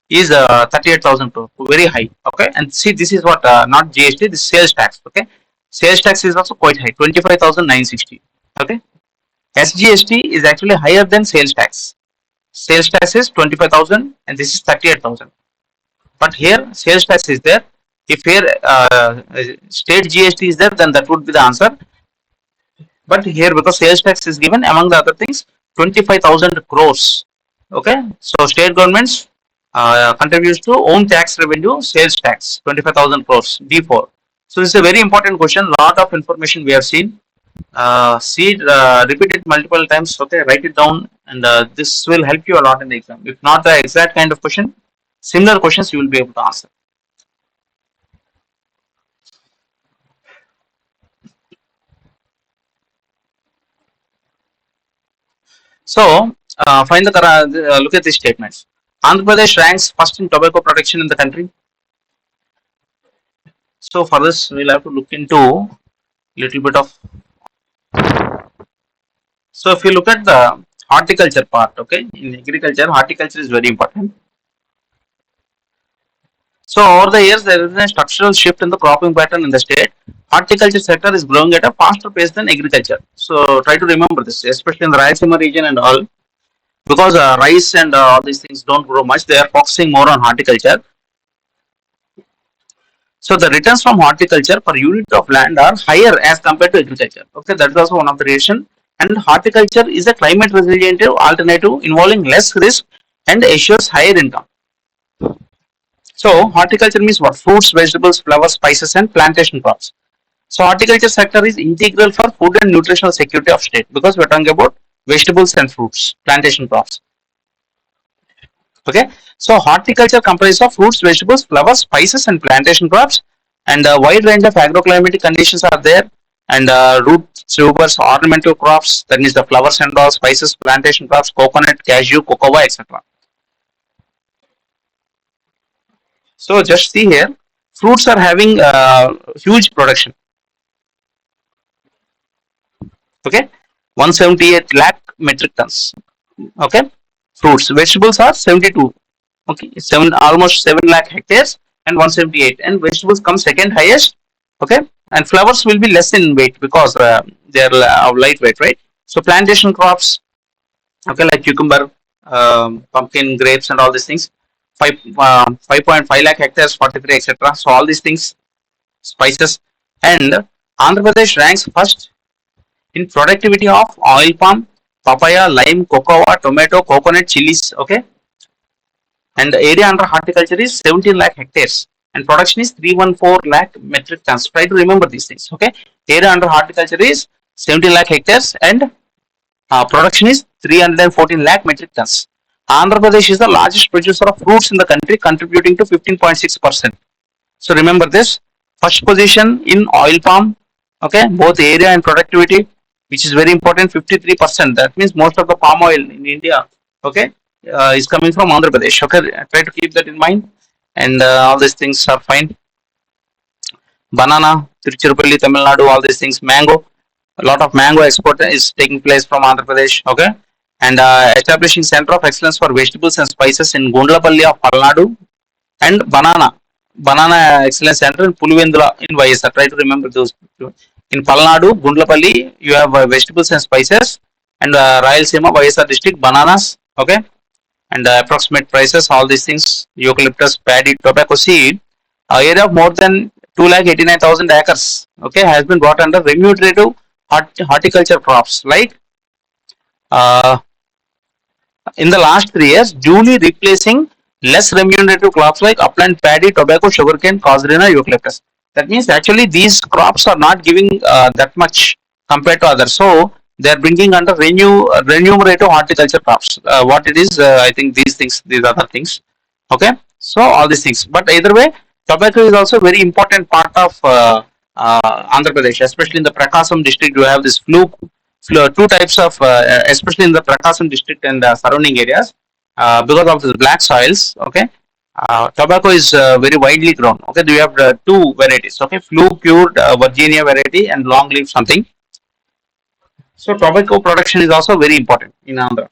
is 38,000 crore, very high. Okay, and see, this is what not GST, this sales tax. Okay, sales tax is also quite high, 25,960. Okay, SGST is actually higher than sales tax. Sales tax is 25,000 and this is 38,000. But here sales tax is there. If here state GST is there, then that would be the answer. But here, because sales tax is given, among the other things, 25,000 crores. Okay, so state governments contributes to own tax revenue, sales tax, 25,000 crores, D4. So this is a very important question. Lot of information we have seen. See it, repeat it multiple times. Okay, write it down, and this will help you a lot in the exam. If not the exact kind of question, similar questions you will be able to answer. So, find the look at these statements. Andhra Pradesh ranks first in tobacco production in the country. So, for this, we'll have to look into little bit of. So, if you look at the horticulture part, okay, in agriculture, horticulture is very important. So, over the years, there is a structural shift in the cropping pattern in the state. Horticulture sector is growing at a faster pace than agriculture. So, try to remember this, especially in the Rayalaseema region and all, because rice and all these things don't grow much. They are focusing more on horticulture. So the returns from horticulture per unit of land are higher as compared to agriculture. Okay, that is also one of the reason. And horticulture is a climate resilient alternative involving less risk and assures higher income. So horticulture means what? Fruits, vegetables, flowers, spices, and plantation crops. So horticulture sector is integral for food and nutritional security of state because we're talking about vegetables and fruits, plantation crops. Okay, so horticulture comprises of fruits, vegetables, flowers, spices, and plantation crops, and a wide range of agroclimatic conditions are there. And roots, tubers, ornamental crops, that means the flowers and all, spices, plantation crops, coconut, cashew, cocoa, etc. So just see here, fruits are having huge production. Okay, 178 lakh metric tons. Okay, fruits, vegetables are 72. Okay, almost 7 lakh hectares and 178, and vegetables come second highest. Okay, and flowers will be less in weight because they are lightweight, right? So plantation crops, okay, like cucumber, pumpkin, grapes, and all these things, 5.5 lakh hectares, 43, etc. So all these things, spices, and Andhra Pradesh ranks first in productivity of oil palm, papaya, lime, cocoa, tomato, coconut, chilies. Okay, and the area under horticulture is 17 lakh hectares and production is 314 lakh metric tons. Try to remember these things. Okay, area under horticulture is 17 lakh hectares and production is 314 lakh metric tons. Andhra Pradesh is the largest producer of fruits in the country, contributing to 15.6%. So remember this, first position in oil palm. Okay, both area and productivity, which is very important, 53%. That means most of the palm oil in India, okay, is coming from Andhra Pradesh. Okay, try to keep that in mind, and all these things are fine. Banana, Tiruchirappalli, Tamil Nadu, all these things. Mango, a lot of mango export is taking place from Andhra Pradesh. Okay, and establishing center of excellence for vegetables and spices in Gundlapalli of Palnadu, and banana excellence center in Pulivendula in YSR. Try to remember those. In Palnadu, Gundlapalli, you have vegetables and spices, and Rayalaseema, YSR district, bananas. Okay, and approximate prices, all these things, eucalyptus, paddy, tobacco seed, area of more than 2,89,000 acres, okay, has been brought under remunerative horticulture crops like uh, in the last 3 years, duly replacing less remunerative crops like upland paddy, tobacco, sugarcane, casuarina, eucalyptus. That means actually these crops are not giving that much compared to others. So they are bringing under remunerative horticulture crops. What it is, I think these things, these other things. Okay, so all these things. But either way, tobacco is also a very important part of Andhra Pradesh, especially in the Prakasam district. You have this two types of, especially in the Prakasam district and the surrounding areas, because of the black soils. Okay, tobacco is very widely grown. Okay, we have two varieties. Okay, flue cured Virginia variety and long leaf something. So tobacco production is also very important in Andhra.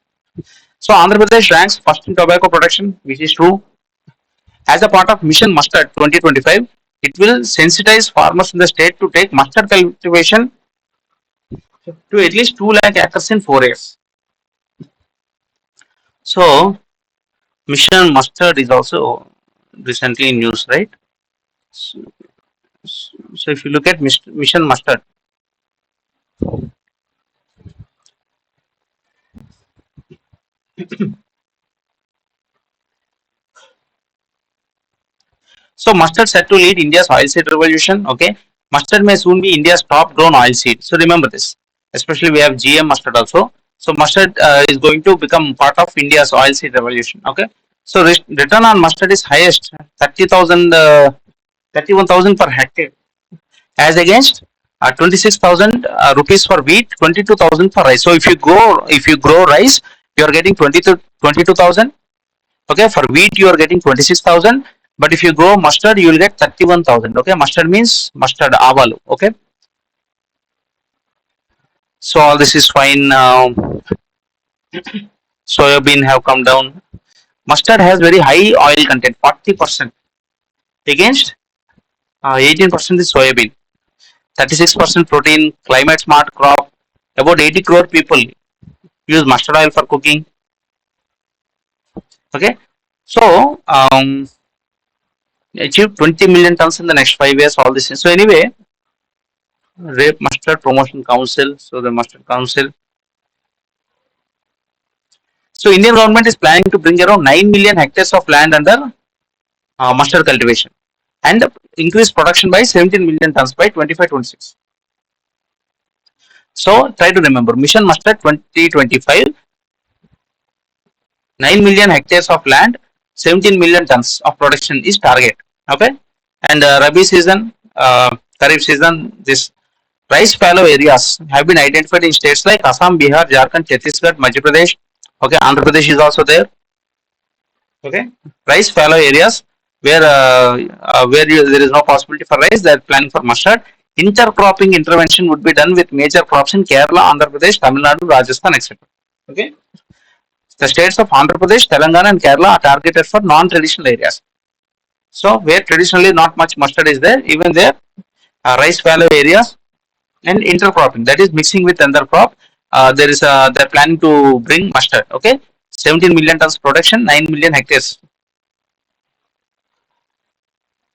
So Andhra Pradesh ranks first in tobacco production, which is true. As a part of Mission Mustard 2025, it will sensitize farmers in the state to take mustard cultivation to at least 2 lakh acres in 4 years. So Mission Mustard is also recently in news, right? So, so if you look at Mission Mustard, so mustard set to lead India's oilseed revolution. Okay, mustard may soon be India's top grown oilseed. So remember this. Especially we have GM mustard also. So mustard is going to become part of India's oilseed revolution. Okay. So return on mustard is highest 30,000, 31,000 per hectare, as against 26,000 rupees for wheat, 22,000 for rice. So if you grow rice, you are getting 22,000. Okay, for wheat you are getting 26,000, but if you grow mustard you will get 31,000. Okay, mustard means mustard avalu. Okay, so all this is fine. Soybean have come down. Mustard has very high oil content, 40%, against 18% is soybean. 36% protein, climate smart crop. About 80 crore people use mustard oil for cooking. Okay, so achieve 20 million tons in the next 5 years. All this. So anyway, Rape Mustard Promotion Council. So the Mustard Council. So Indian government is planning to bring around 9 million hectares of land under mustard cultivation and increase production by 17 million tons by 25-26. So try to remember Mission Mustard 2025, 9 million hectares of land, 17 million tons of production is target. Okay, and Rabi season, Kharif season, this rice fallow areas have been identified in states like Assam, Bihar, Jharkhand, Chhattisgarh, Madhya Pradesh. Okay, Andhra Pradesh is also there. Okay, rice fallow areas where there is no possibility for rice, they are planning for mustard. Intercropping intervention would be done with major crops in Kerala, Andhra Pradesh, Tamil Nadu, Rajasthan, etc. Okay, the states of Andhra Pradesh, Telangana, and Kerala are targeted for non-traditional areas. So where traditionally not much mustard is there, even there rice fallow areas and intercropping, that is mixing with another crop. They're planning to bring mustard. Okay, 17 million tons production, 9 million hectares.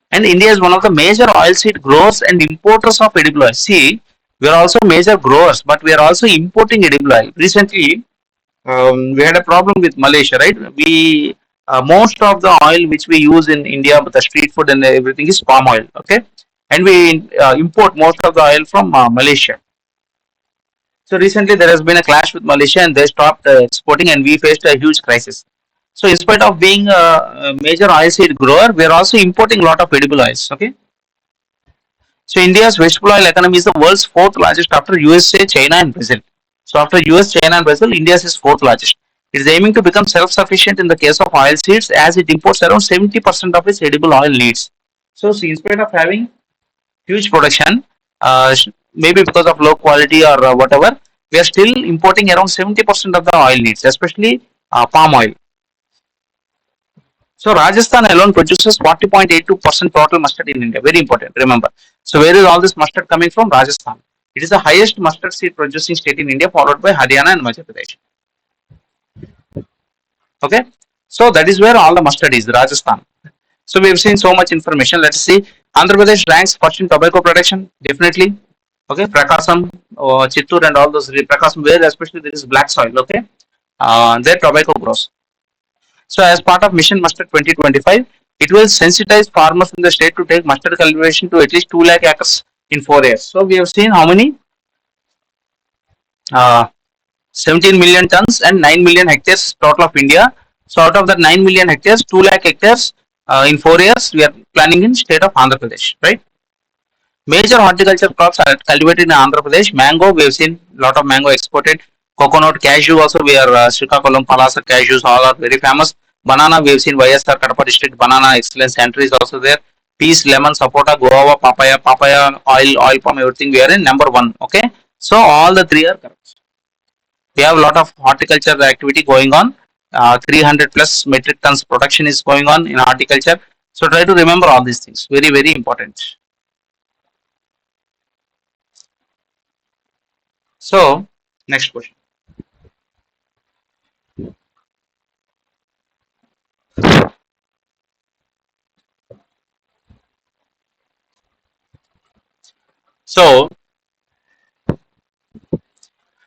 And India is one of the major oilseed growers and importers of edible oil. See, we are also major growers, but we are also importing edible oil. Recently, we had a problem with Malaysia, right? We most of the oil which we use in India, the street food and everything is palm oil. Okay, and we import most of the oil from Malaysia. So recently there has been a clash with Malaysia and they stopped exporting and we faced a huge crisis. So in spite of being a major oilseed grower, we are also importing a lot of edible oils. Okay. So India's vegetable oil economy is the world's fourth largest after USA, China, and Brazil. So after US, China, and Brazil, India is fourth largest. It is aiming to become self-sufficient in the case of oilseeds as it imports around 70% of its edible oil needs. So in spite of having huge production, maybe because of low quality or whatever, we are still importing around 70% of the oil needs, especially palm oil. So Rajasthan alone produces 40.82% total mustard in India. Very important, remember. So where is all this mustard coming from? Rajasthan. It is the highest mustard seed producing state in India, followed by Haryana and Madhya Pradesh. Okay, so that is where all the mustard is, Rajasthan. So we have seen so much information. Let's see. Andhra Pradesh ranks first in tobacco production, definitely. Okay, Prakasam, Chittur, and all those. Prakasam, where especially there is black soil. Okay, there tobacco grows. So as part of Mission Mustard 2025, it will sensitize farmers in the state to take mustard cultivation to at least 2 lakh acres in 4 years. So we have seen how many? Uh, 17 million tons and 9 million hectares total of India. So out of that 9 million hectares, 2 lakh hectares in 4 years, we are planning in state of Andhra Pradesh, right? Major horticulture crops are cultivated in Andhra Pradesh. Mango, we have seen a lot of mango exported. Coconut, cashew also, we are Srikakulam, Palasa cashews, all are very famous. Banana, we have seen YSR Kadapa district banana excellence center is also there. Peas, lemon, sapota, guava, papaya, oil palm, everything we are in number one. Okay, so all the three are correct. We have a lot of horticulture activity going on. 300 plus metric tons production is going on in horticulture. So try to remember all these things. Very, very important. So next question. So,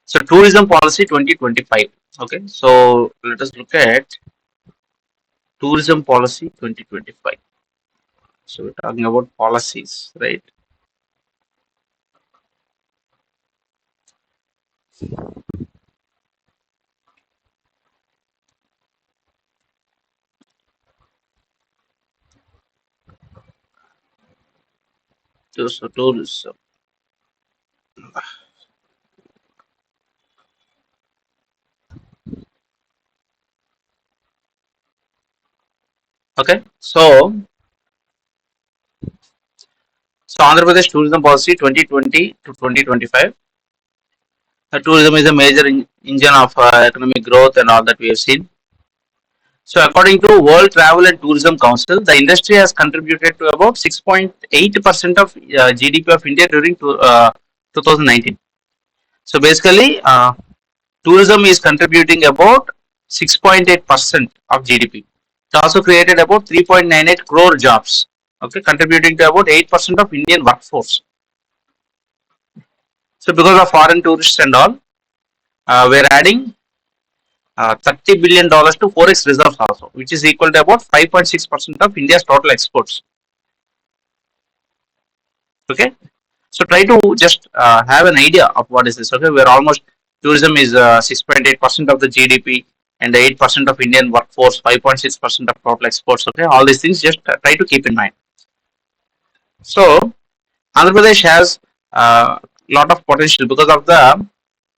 so tourism policy 2025. Okay, so let us look at tourism policy 2025. So we're talking about policies, right? So tourism. Okay, so Andhra Pradesh tourism policy 2020 to 2025. Tourism is a major engine of economic growth and all that we have seen. So, according to World Travel and Tourism Council, the industry has contributed to about 6.8% of GDP of India during 2019. So, basically, tourism is contributing about 6.8% of GDP. It also created about 3.98 crore jobs, okay, contributing to about 8% of Indian workforce. So, because of foreign tourists and all, we're adding $30 billion to forex reserves also, which is equal to about 5.6% of India's total exports. Okay, so try to just have an idea of what is this. Okay, we're almost tourism is 6.8% of the GDP and 8% of Indian workforce, 5.6% of total exports. Okay, all these things just try to keep in mind. So Andhra Pradesh has a lot of potential because of the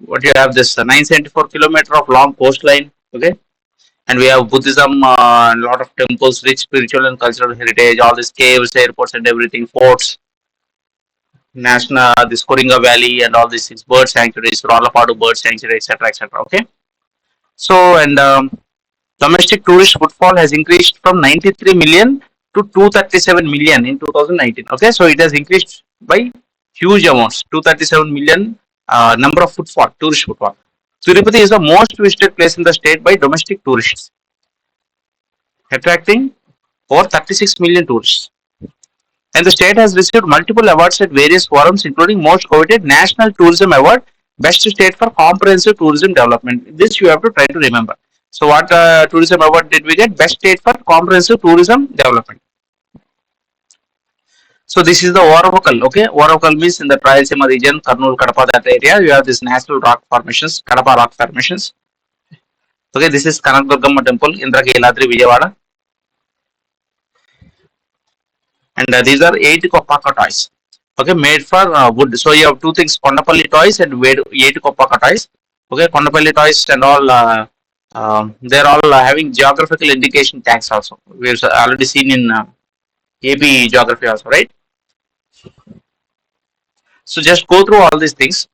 what you have this 974 kilometer of long coastline. Okay, and we have Buddhism, a lot of temples, rich spiritual and cultural heritage, all these caves, airports, and everything, forts, national, this Koringa Valley, and all these things, bird sanctuaries, Rollapadu Bird Sanctuary, etc., etc. Okay, so and domestic tourist footfall has increased from 93 million to 237 million in 2019. Okay, so it has increased by huge amounts, 237 million number of footfall, tourist footfall. Tirupati is the most visited place in the state by domestic tourists, attracting over 36 million tourists. And the state has received multiple awards at various forums, including most coveted National Tourism Award, Best State for Comprehensive Tourism Development. This you have to try to remember. So, what tourism award did we get? Best State for Comprehensive Tourism Development. So, this is the Waravakal. Okay, Waravakal means in the Rayalaseema region, Karnool, Kadapa, that area. You have this natural rock formations, Kadapa rock formations. Okay, this is Kanakdurgamma Temple, Indrakeeladri, Vijayawada. And these are 8 Kopaka toys. Okay, made for wood. So you have two things: Kondapalli toys and 8 Kopaka toys. Okay, Kondapalli toys and all. They're all having geographical indication tags also. We've already seen in AP geography also, right? So just go through all these things.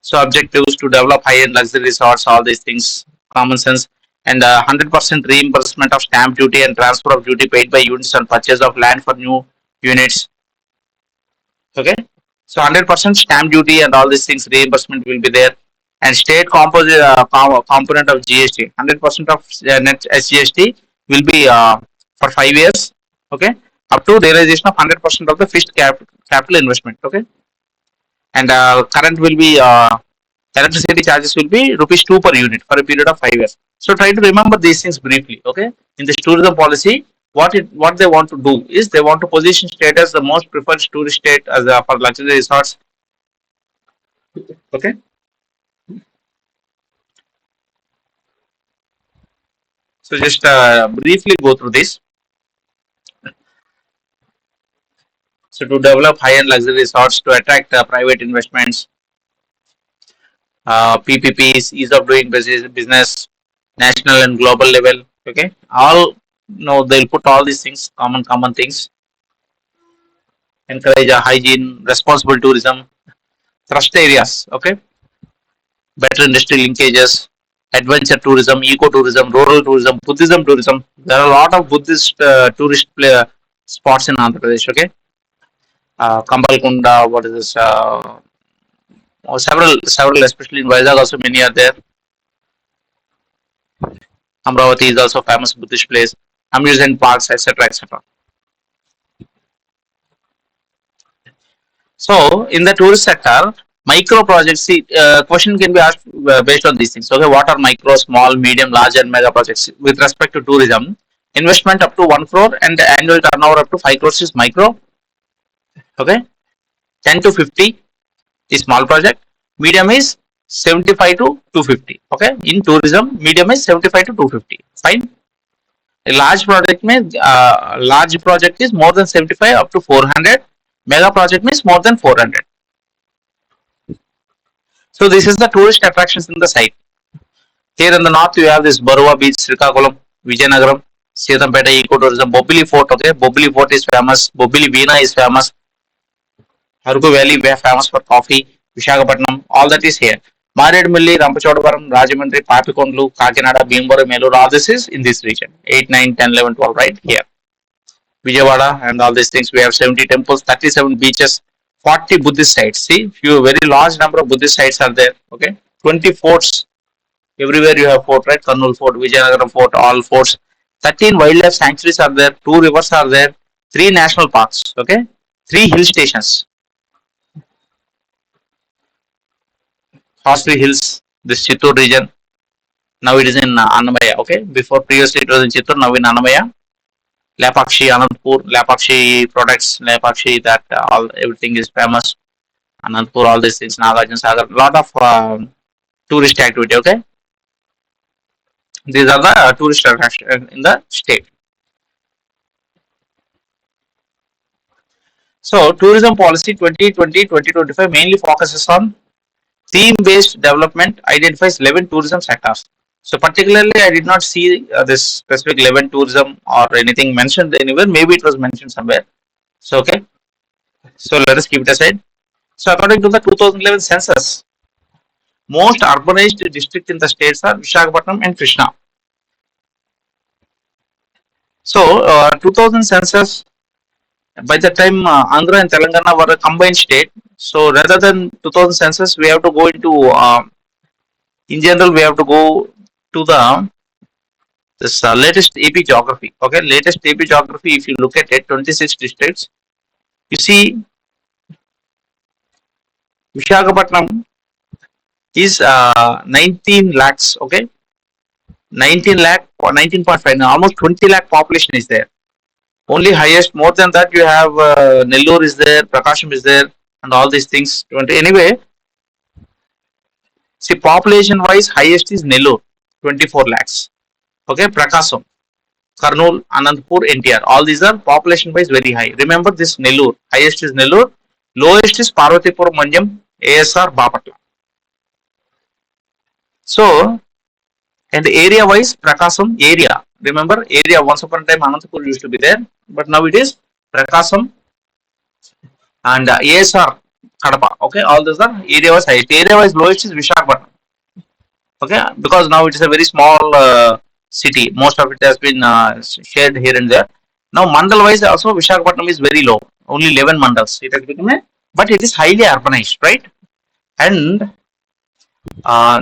So objectives to develop high-end luxury resorts, all these things, common sense, and 100% reimbursement of stamp duty and transfer of duty paid by units on purchase of land for new units. Okay, so 100% stamp duty and all these things reimbursement will be there, and state composite component of GST. 100% of net SGST will be for 5 years. Okay, up to realization of 100% of the fixed capital investment. Okay, and current will be electricity charges will be rupees 2 per unit for a period of 5 years. So try to remember these things briefly. Okay, in this tourism policy, what they want to do is they want to position state as the most preferred tourist state as for luxury resorts. Okay, so just briefly go through this. So to develop high-end luxury resorts to attract private investments, PPPs, ease of doing business, national and global level. Okay, all no, they'll put all these things, common things. Encourage a hygiene, responsible tourism, thrust areas. Okay, better industry linkages, adventure tourism, ecotourism, rural tourism, Buddhism tourism. There are a lot of Buddhist tourist spots in Andhra Pradesh. Okay, Kambalkunda, what is this? Several, especially in Vizag, also many are there. Amravati is also famous Buddhist place. Amusement parks, etc., etc. So, in the tourist sector, micro projects, see, question can be asked based on these things. Okay, what are micro, small, medium, large, and mega projects with respect to tourism? Investment up to 1 crore and the annual turnover up to 5 crores is micro. Okay, 10 to 50 is small project. Medium is 75 to 250. Okay, in tourism, medium is 75 to 250. Fine. A large project means large project is more than 75 up to 400. Mega project means more than 400. So this is the tourist attractions in the site. Here in the north, you have this Barua Beach, Srikakulam, Vijayanagaram, Sitampeta Ecotourism, Bobili Fort. Okay, Bobili Fort is famous. Bobili Veena is famous. Haruku Valley, we are famous for coffee. Vishakhapatnam, all that is here. Maredmilli, Rampachodapuram, Rajahmundry, Papikondlu, Kakinada, Bhimavaram, Melur, all this is in this region. 8, 9, 10, 11, 12, right here. Vijayawada and all these things. We have 70 temples, 37 beaches, 40 Buddhist sites. See, few very large number of Buddhist sites are there. Okay, 20 forts. Everywhere you have fort, right? Kannur Fort, Vijayanagaram Fort, all forts. 13 wildlife sanctuaries are there. 2 rivers are there. 3 national parks. Okay, 3 hill stations. Horsley Hills, this Chittor region. Now it is in Annamaya. Okay, before previously it was in Chittor. Now in Annamaya. Lapakshi, Anandpur, Lapakshi products, Lapakshi that all everything is famous. Anandpur, all these things, Nagarjuna Sagar, lot of tourist activity. Okay, these are the tourist attractions in the state. So, tourism policy 2020-2025 mainly focuses on theme-based development, identifies 11 tourism sectors. So, particularly, I did not see this specific 11 tourism or anything mentioned anywhere. Maybe it was mentioned somewhere. So, okay. So, let us keep it aside. So, according to the 2011 census, most urbanized districts in the states are Visakhapatnam and Krishna. So, 2000 census, by the time Andhra and Telangana were a combined state, so rather than 2000 census, we have to go into, in general, we have to go to the this latest AP geography. Okay, latest AP geography, if you look at it, 26 districts, you see Visakhapatnam is 19 lakhs. Okay, 19 lakh, 19.5, almost 20 lakh population is there. Only highest, more than that, you have Nellore is there, Prakasham is there, and all these things. 20. Anyway, see, population wise, highest is Nellore, 24 lakhs. Okay, Prakasam, Karnool, Anandpur, NTR. All these are population wise very high. Remember this Nellore. Highest is Nellore, lowest is Parvatipur Manjam, ASR, Bapatla. So, and area wise, Prakasam area. Remember, area once upon a time Anandpur used to be there, but now it is Prakasam and ASR. Kadapa. Okay, all those are area wise highest. Area wise lowest is Vishakhapatnam. Okay, because now it is a very small city. Most of it has been shared here and there. Now mandal wise also Vishakhapatnam is very low. Only 11 mandals. It has become a, but it is highly urbanized, right? And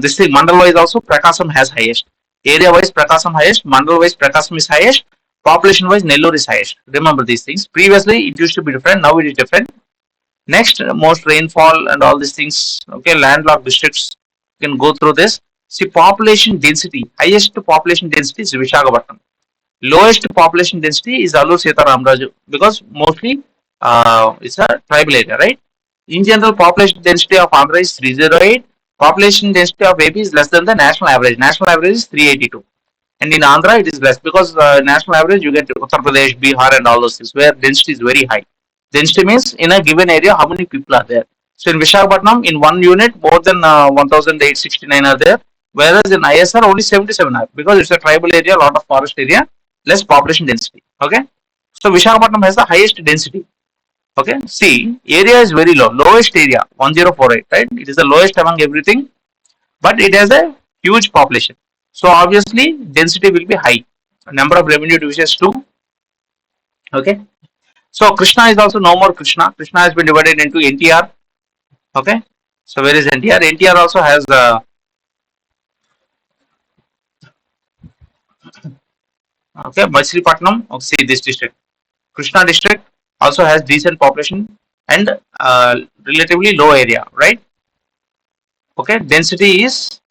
this thing mandal wise also Prakasam has highest. Area wise Prakasam highest. Mandal wise Prakasam is highest. Population wise Nellore is highest. Remember these things. Previously it used to be different. Now it is different. Next, most rainfall and all these things. Okay, landlocked districts can go through this. See, population density. Highest population density is Vishakhapatnam. Lowest population density is Allur Sitaramraju because mostly it's a tribal area, right? In general, population density of Andhra is 308. Population density of AP is less than the national average. National average is 382. And in Andhra, it is less because national average you get Uttar Pradesh, Bihar, and all those things where density is very high. Density means in a given area how many people are there. So in Vishakhapatnam, in one unit, more than 1,869 are there, whereas in ISR only 77 are because it's a tribal area, a lot of forest area, less population density. Okay, so Vishakhapatnam has the highest density. Okay, see, area is very low, lowest area 1048, right? It is the lowest among everything, but it has a huge population. So obviously, density will be high. Number of revenue divisions too. Okay, so Krishna is also no more Krishna. Krishna has been divided into NTR. Okay, so where is NTR? NTR also has okay Machilipatnam. Okay, see this district. Krishna district also has decent population and relatively low area, right? Okay, density is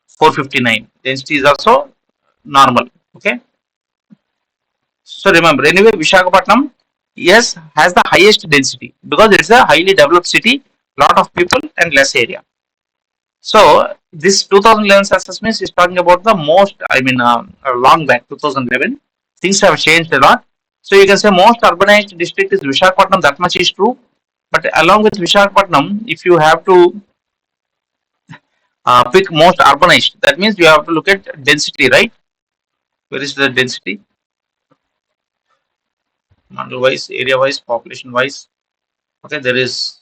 459. Density is also normal. Okay, so remember anyway Vishakhapatnam yes has the highest density because it's a highly developed city, lot of people and less area. So this 2011 assessment is talking about the most, I mean, long back 2011. Things have changed a lot. So you can say most urbanized district is Vishakhapatnam. That much is true. But along with Vishakhapatnam, if you have to pick most urbanized, that means you have to look at density, right? Where is the density? Mandal wise, area wise, population wise. Okay, there is.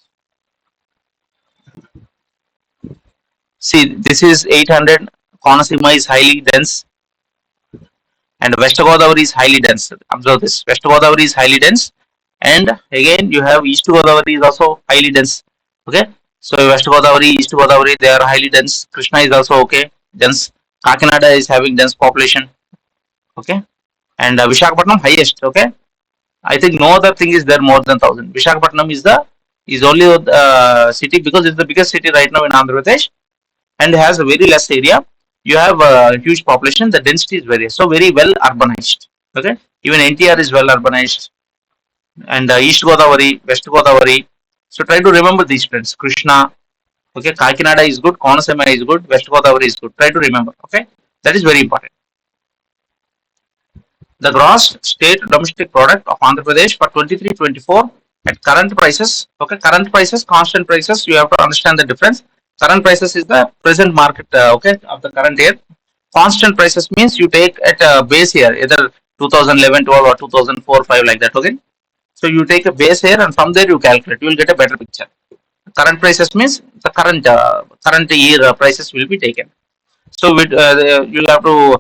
See, this is 800. Konasima is highly dense. And West Godavari is highly dense. Observe this. West Godavari is highly dense, and again you have East Godavari is also highly dense. Okay, so West Godavari, East Godavari, they are highly dense. Krishna is also okay, dense. Kakinada is having dense population. Okay, and Vishakhapatnam highest. Okay, I think no other thing is there more than 1,000. Vishakhapatnam is only city because it's the biggest city right now in Andhra Pradesh and has a very less area. You have a huge population. The density is very so very well urbanized. Okay, even NTR is well urbanized, and East Godavari, West Godavari. So try to remember these friends. Krishna, okay, Kakinada is good, Konasema is good, West Godavari is good. Try to remember. Okay, that is very important. The gross state domestic product of Andhra Pradesh for 23-24 at current prices. Okay, current prices, constant prices. You have to understand the difference. Current prices is the present market. Okay, of the current year. Constant prices means you take at a base year, either 2011, 12 or 2004, 5 like that. Okay, so you take a base year and from there you calculate. You will get a better picture. Current prices means the current year prices will be taken. So you'll have to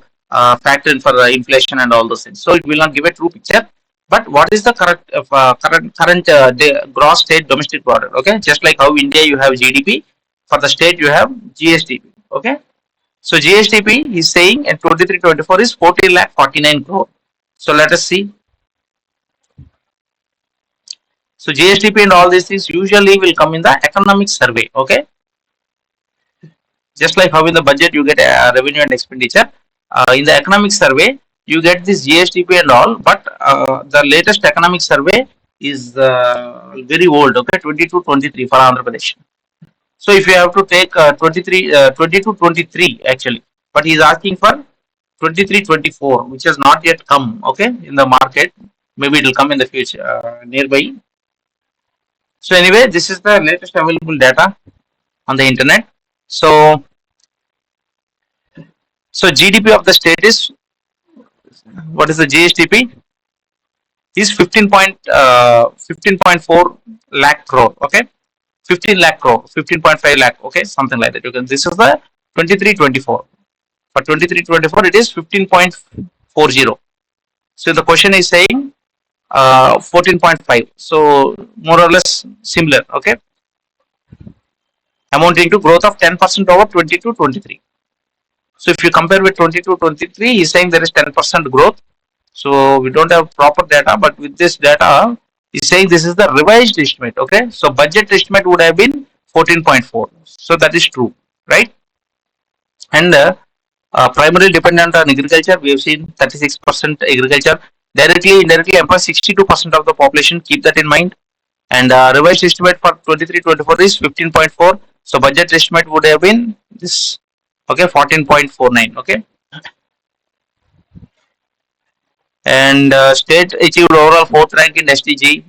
factor in for the inflation and all those things. So it will not give a true picture. But what is the current gross state domestic product? Okay, just like how India you have GDP, for the state you have GSDP. Okay, so GSDP is saying in 23-24 is 14 lakh 49 crore. So let us see. So GSDP and all these things usually will come in the economic survey. Okay, just like how in the budget you get revenue and expenditure, in the economic survey you get this GSTP and all, but the latest economic survey is very old. Okay, 22-23 for Andhra Pradesh. So if you have to take 22-23 actually, but he is asking for 23-24, which has not yet come. Okay, in the market, maybe it will come in the future nearby. So anyway, this is the latest available data on the internet. So GDP of the state is, what is the GSTP? is 15.4 lakh crore. Okay, 15 lakh crore, 15.5 lakh. Okay, something like that. You can. This is the 23-24. For 23-24, it is 15.40. So the question is saying 14.5. So more or less similar. Okay, amounting to growth of 10% over 22-23. So if you compare with 22-23, he's saying there is 10% growth. So we don't have proper data, but with this data, he's saying this is the revised estimate. Okay, so budget estimate would have been 14.4. So that is true, right? And primarily dependent on agriculture, we have seen 36% agriculture. Directly, indirectly employs 62% of the population. Keep that in mind. And revised estimate for 23-24 is 15.4. So budget estimate would have been this. Okay, 14.49. Okay, and state achieved overall fourth rank in SDG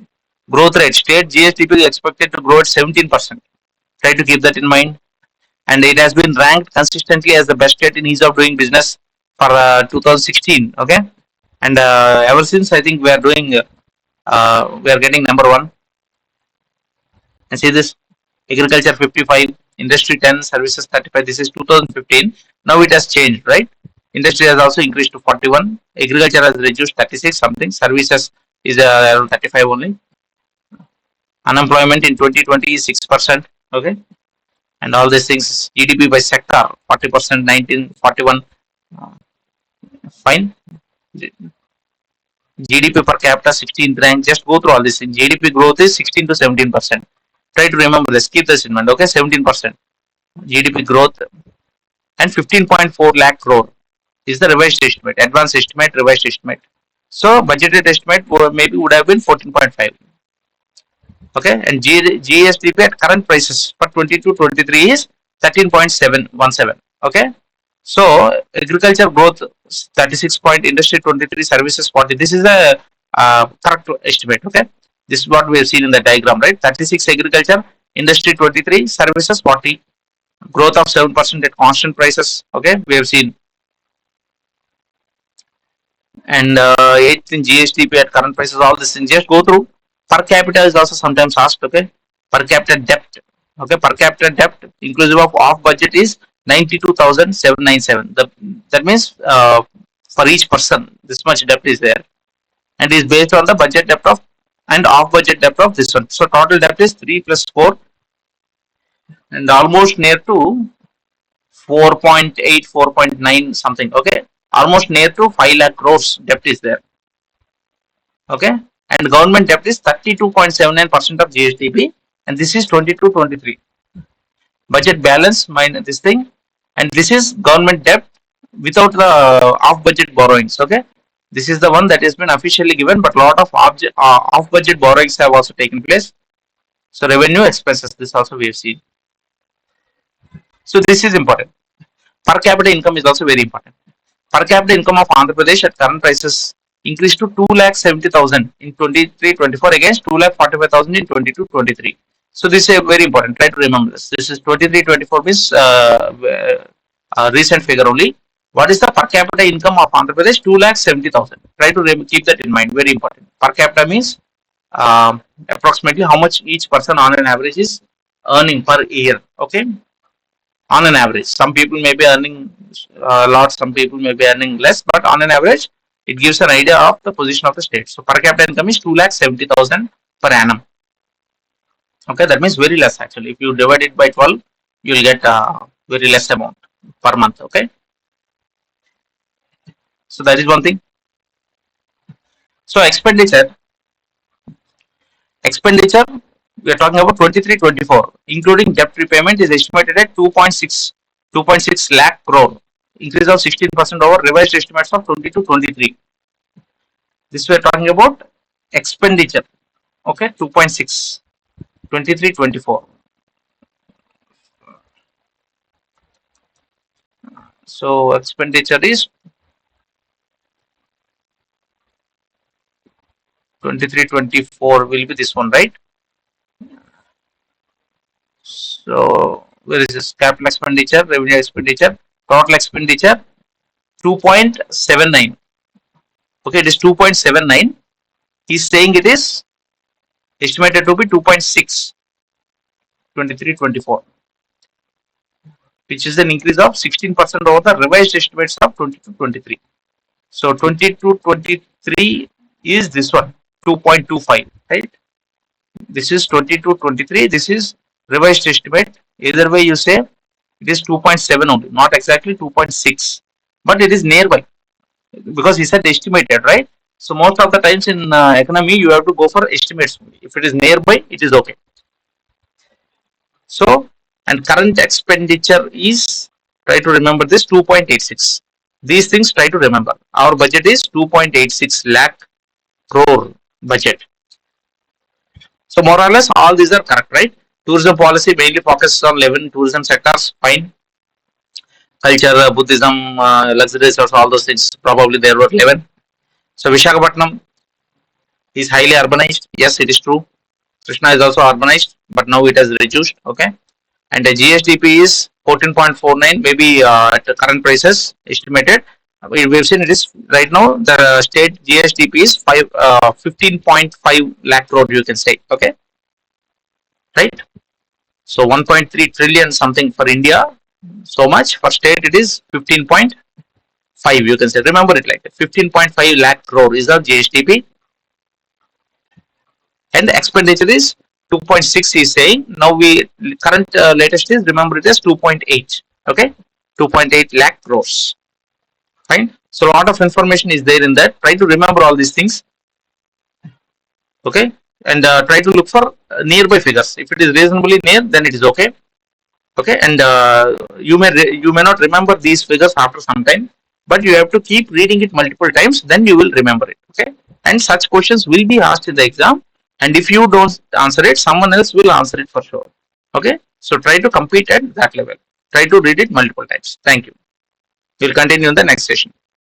growth rate. State GSDP is expected to grow at 17%. Try to keep that in mind. And it has been ranked consistently as the best state in ease of doing business for 2016. Okay, and ever since I think we are getting number one. And see this, agriculture 55, industry 10, services 35. This is 2015. Now it has changed, right? Industry has also increased to 41. Agriculture has reduced 36 something. Services is 35 only. Unemployment in 2020 is 6%. Okay, and all these things. GDP by sector 40%, 1941. Uh, Fine. GDP per capita 16th rank. Just go through all this thing. GDP growth is 16 to 17%. Try to remember this. Keep this in mind. Okay, 17% GDP growth and 15.4 lakh crore is the revised estimate. Advanced estimate, revised estimate. So budgeted estimate maybe would have been 14.5. Okay, and GSDP at current prices for 22-23 is 13.717. Okay, so agriculture growth 36 point, industry 23, services 40. This is the correct estimate. Okay, this is what we have seen in the diagram, right? 36 agriculture, industry 23, services 40, growth of 7% at constant prices. Okay, we have seen. And 8th in GSTP at current prices, all these things. Just go through. Per capita is also sometimes asked. Okay, per capita debt. Okay, per capita debt inclusive of off budget is 92,797. That means for each person, this much debt is there, and is based on the budget debt of and off budget debt of this one. So total debt is 3 plus 4, and almost near to 4.8, 4.9 something. Okay, almost near to 5 lakh crores debt is there. Okay, and government debt is 32.79% of GSDP, and this is 22-23. Budget balance minus this thing, and this is government debt without the off budget borrowings. Okay, this is the one that has been officially given, but a lot of off budget borrowings have also taken place. So revenue expenses, this also we have seen. So this is important. Per capita income is also very important. Per capita income of Andhra Pradesh at current prices increased to 2,70,000 in 23-24 against 2,45,000 in 22-23. So this is very important. Try to remember this. This is 23-24 means recent figure only. What is the per capita income of Andhra Pradesh? 2,70,000. Try to keep that in mind. Very important. Per capita means approximately how much each person on an average is earning per year. Okay, on an average. Some people may be earning a lot, some people may be earning less, but on an average, it gives an idea of the position of the state. So per capita income is 2,70,000 per annum. Okay, that means very less actually. If you divide it by 12, you will get very less amount per month. Okay, so that is one thing. So expenditure, we are talking about 23-24, including debt repayment, is estimated at 2.6 lakh crore, increase of 16% over revised estimates of 22-23. This we are talking about expenditure. Okay, 2.6, 23-24. So expenditure is 23-24 will be this one, right? So where is this? Capital expenditure, revenue expenditure, total expenditure 2.79. Okay, it is 2.79. He's saying it is estimated to be 2.6, 23, 24, which is an increase of 16% over the revised estimates of 22, 23. So 22, 23 is this one, 2.25, right? This is 22, 23. This is revised estimate. Either way you say it is 2.7 only, not exactly 2.6, but it is nearby because he said estimated, right? So most of the times in economy you have to go for estimates. If it is nearby, it is okay. So, and current expenditure is, try to remember this, 2.86. These things try to remember. Our budget is 2.86 lakh crore budget. So more or less all these are correct, right? Tourism policy mainly focuses on 11 tourism sectors. Fine. Culture, Buddhism, luxury resorts, all those things. Probably there were 11. So Vishakhapatnam is highly urbanized. Yes, it is true. Krishna is also urbanized, but now it has reduced. Okay. And the GSDP is 14.49, maybe at the current prices estimated. We've seen it is right now the state GSDP is 15.5 lakh crore, you can say. Okay. Right. So 1.3 trillion something for India. So much for state it is 15.5, you can say. Remember it like that. 15.5 lakh crore is the GSDP, and the expenditure is 2.6. Is saying now we current latest is, remember it as 2.8. Okay, 2.8 lakh crores. Fine. So a lot of information is there in that. Try to remember all these things. Okay, and try to look for nearby figures. If it is reasonably near, then it is okay. Okay, and you may not remember these figures after some time, but you have to keep reading it multiple times, then you will remember it. Okay, and such questions will be asked in the exam, and if you don't answer it, someone else will answer it for sure. Okay, so try to compete at that level. Try to read it multiple times. Thank you. We'll continue in the next session.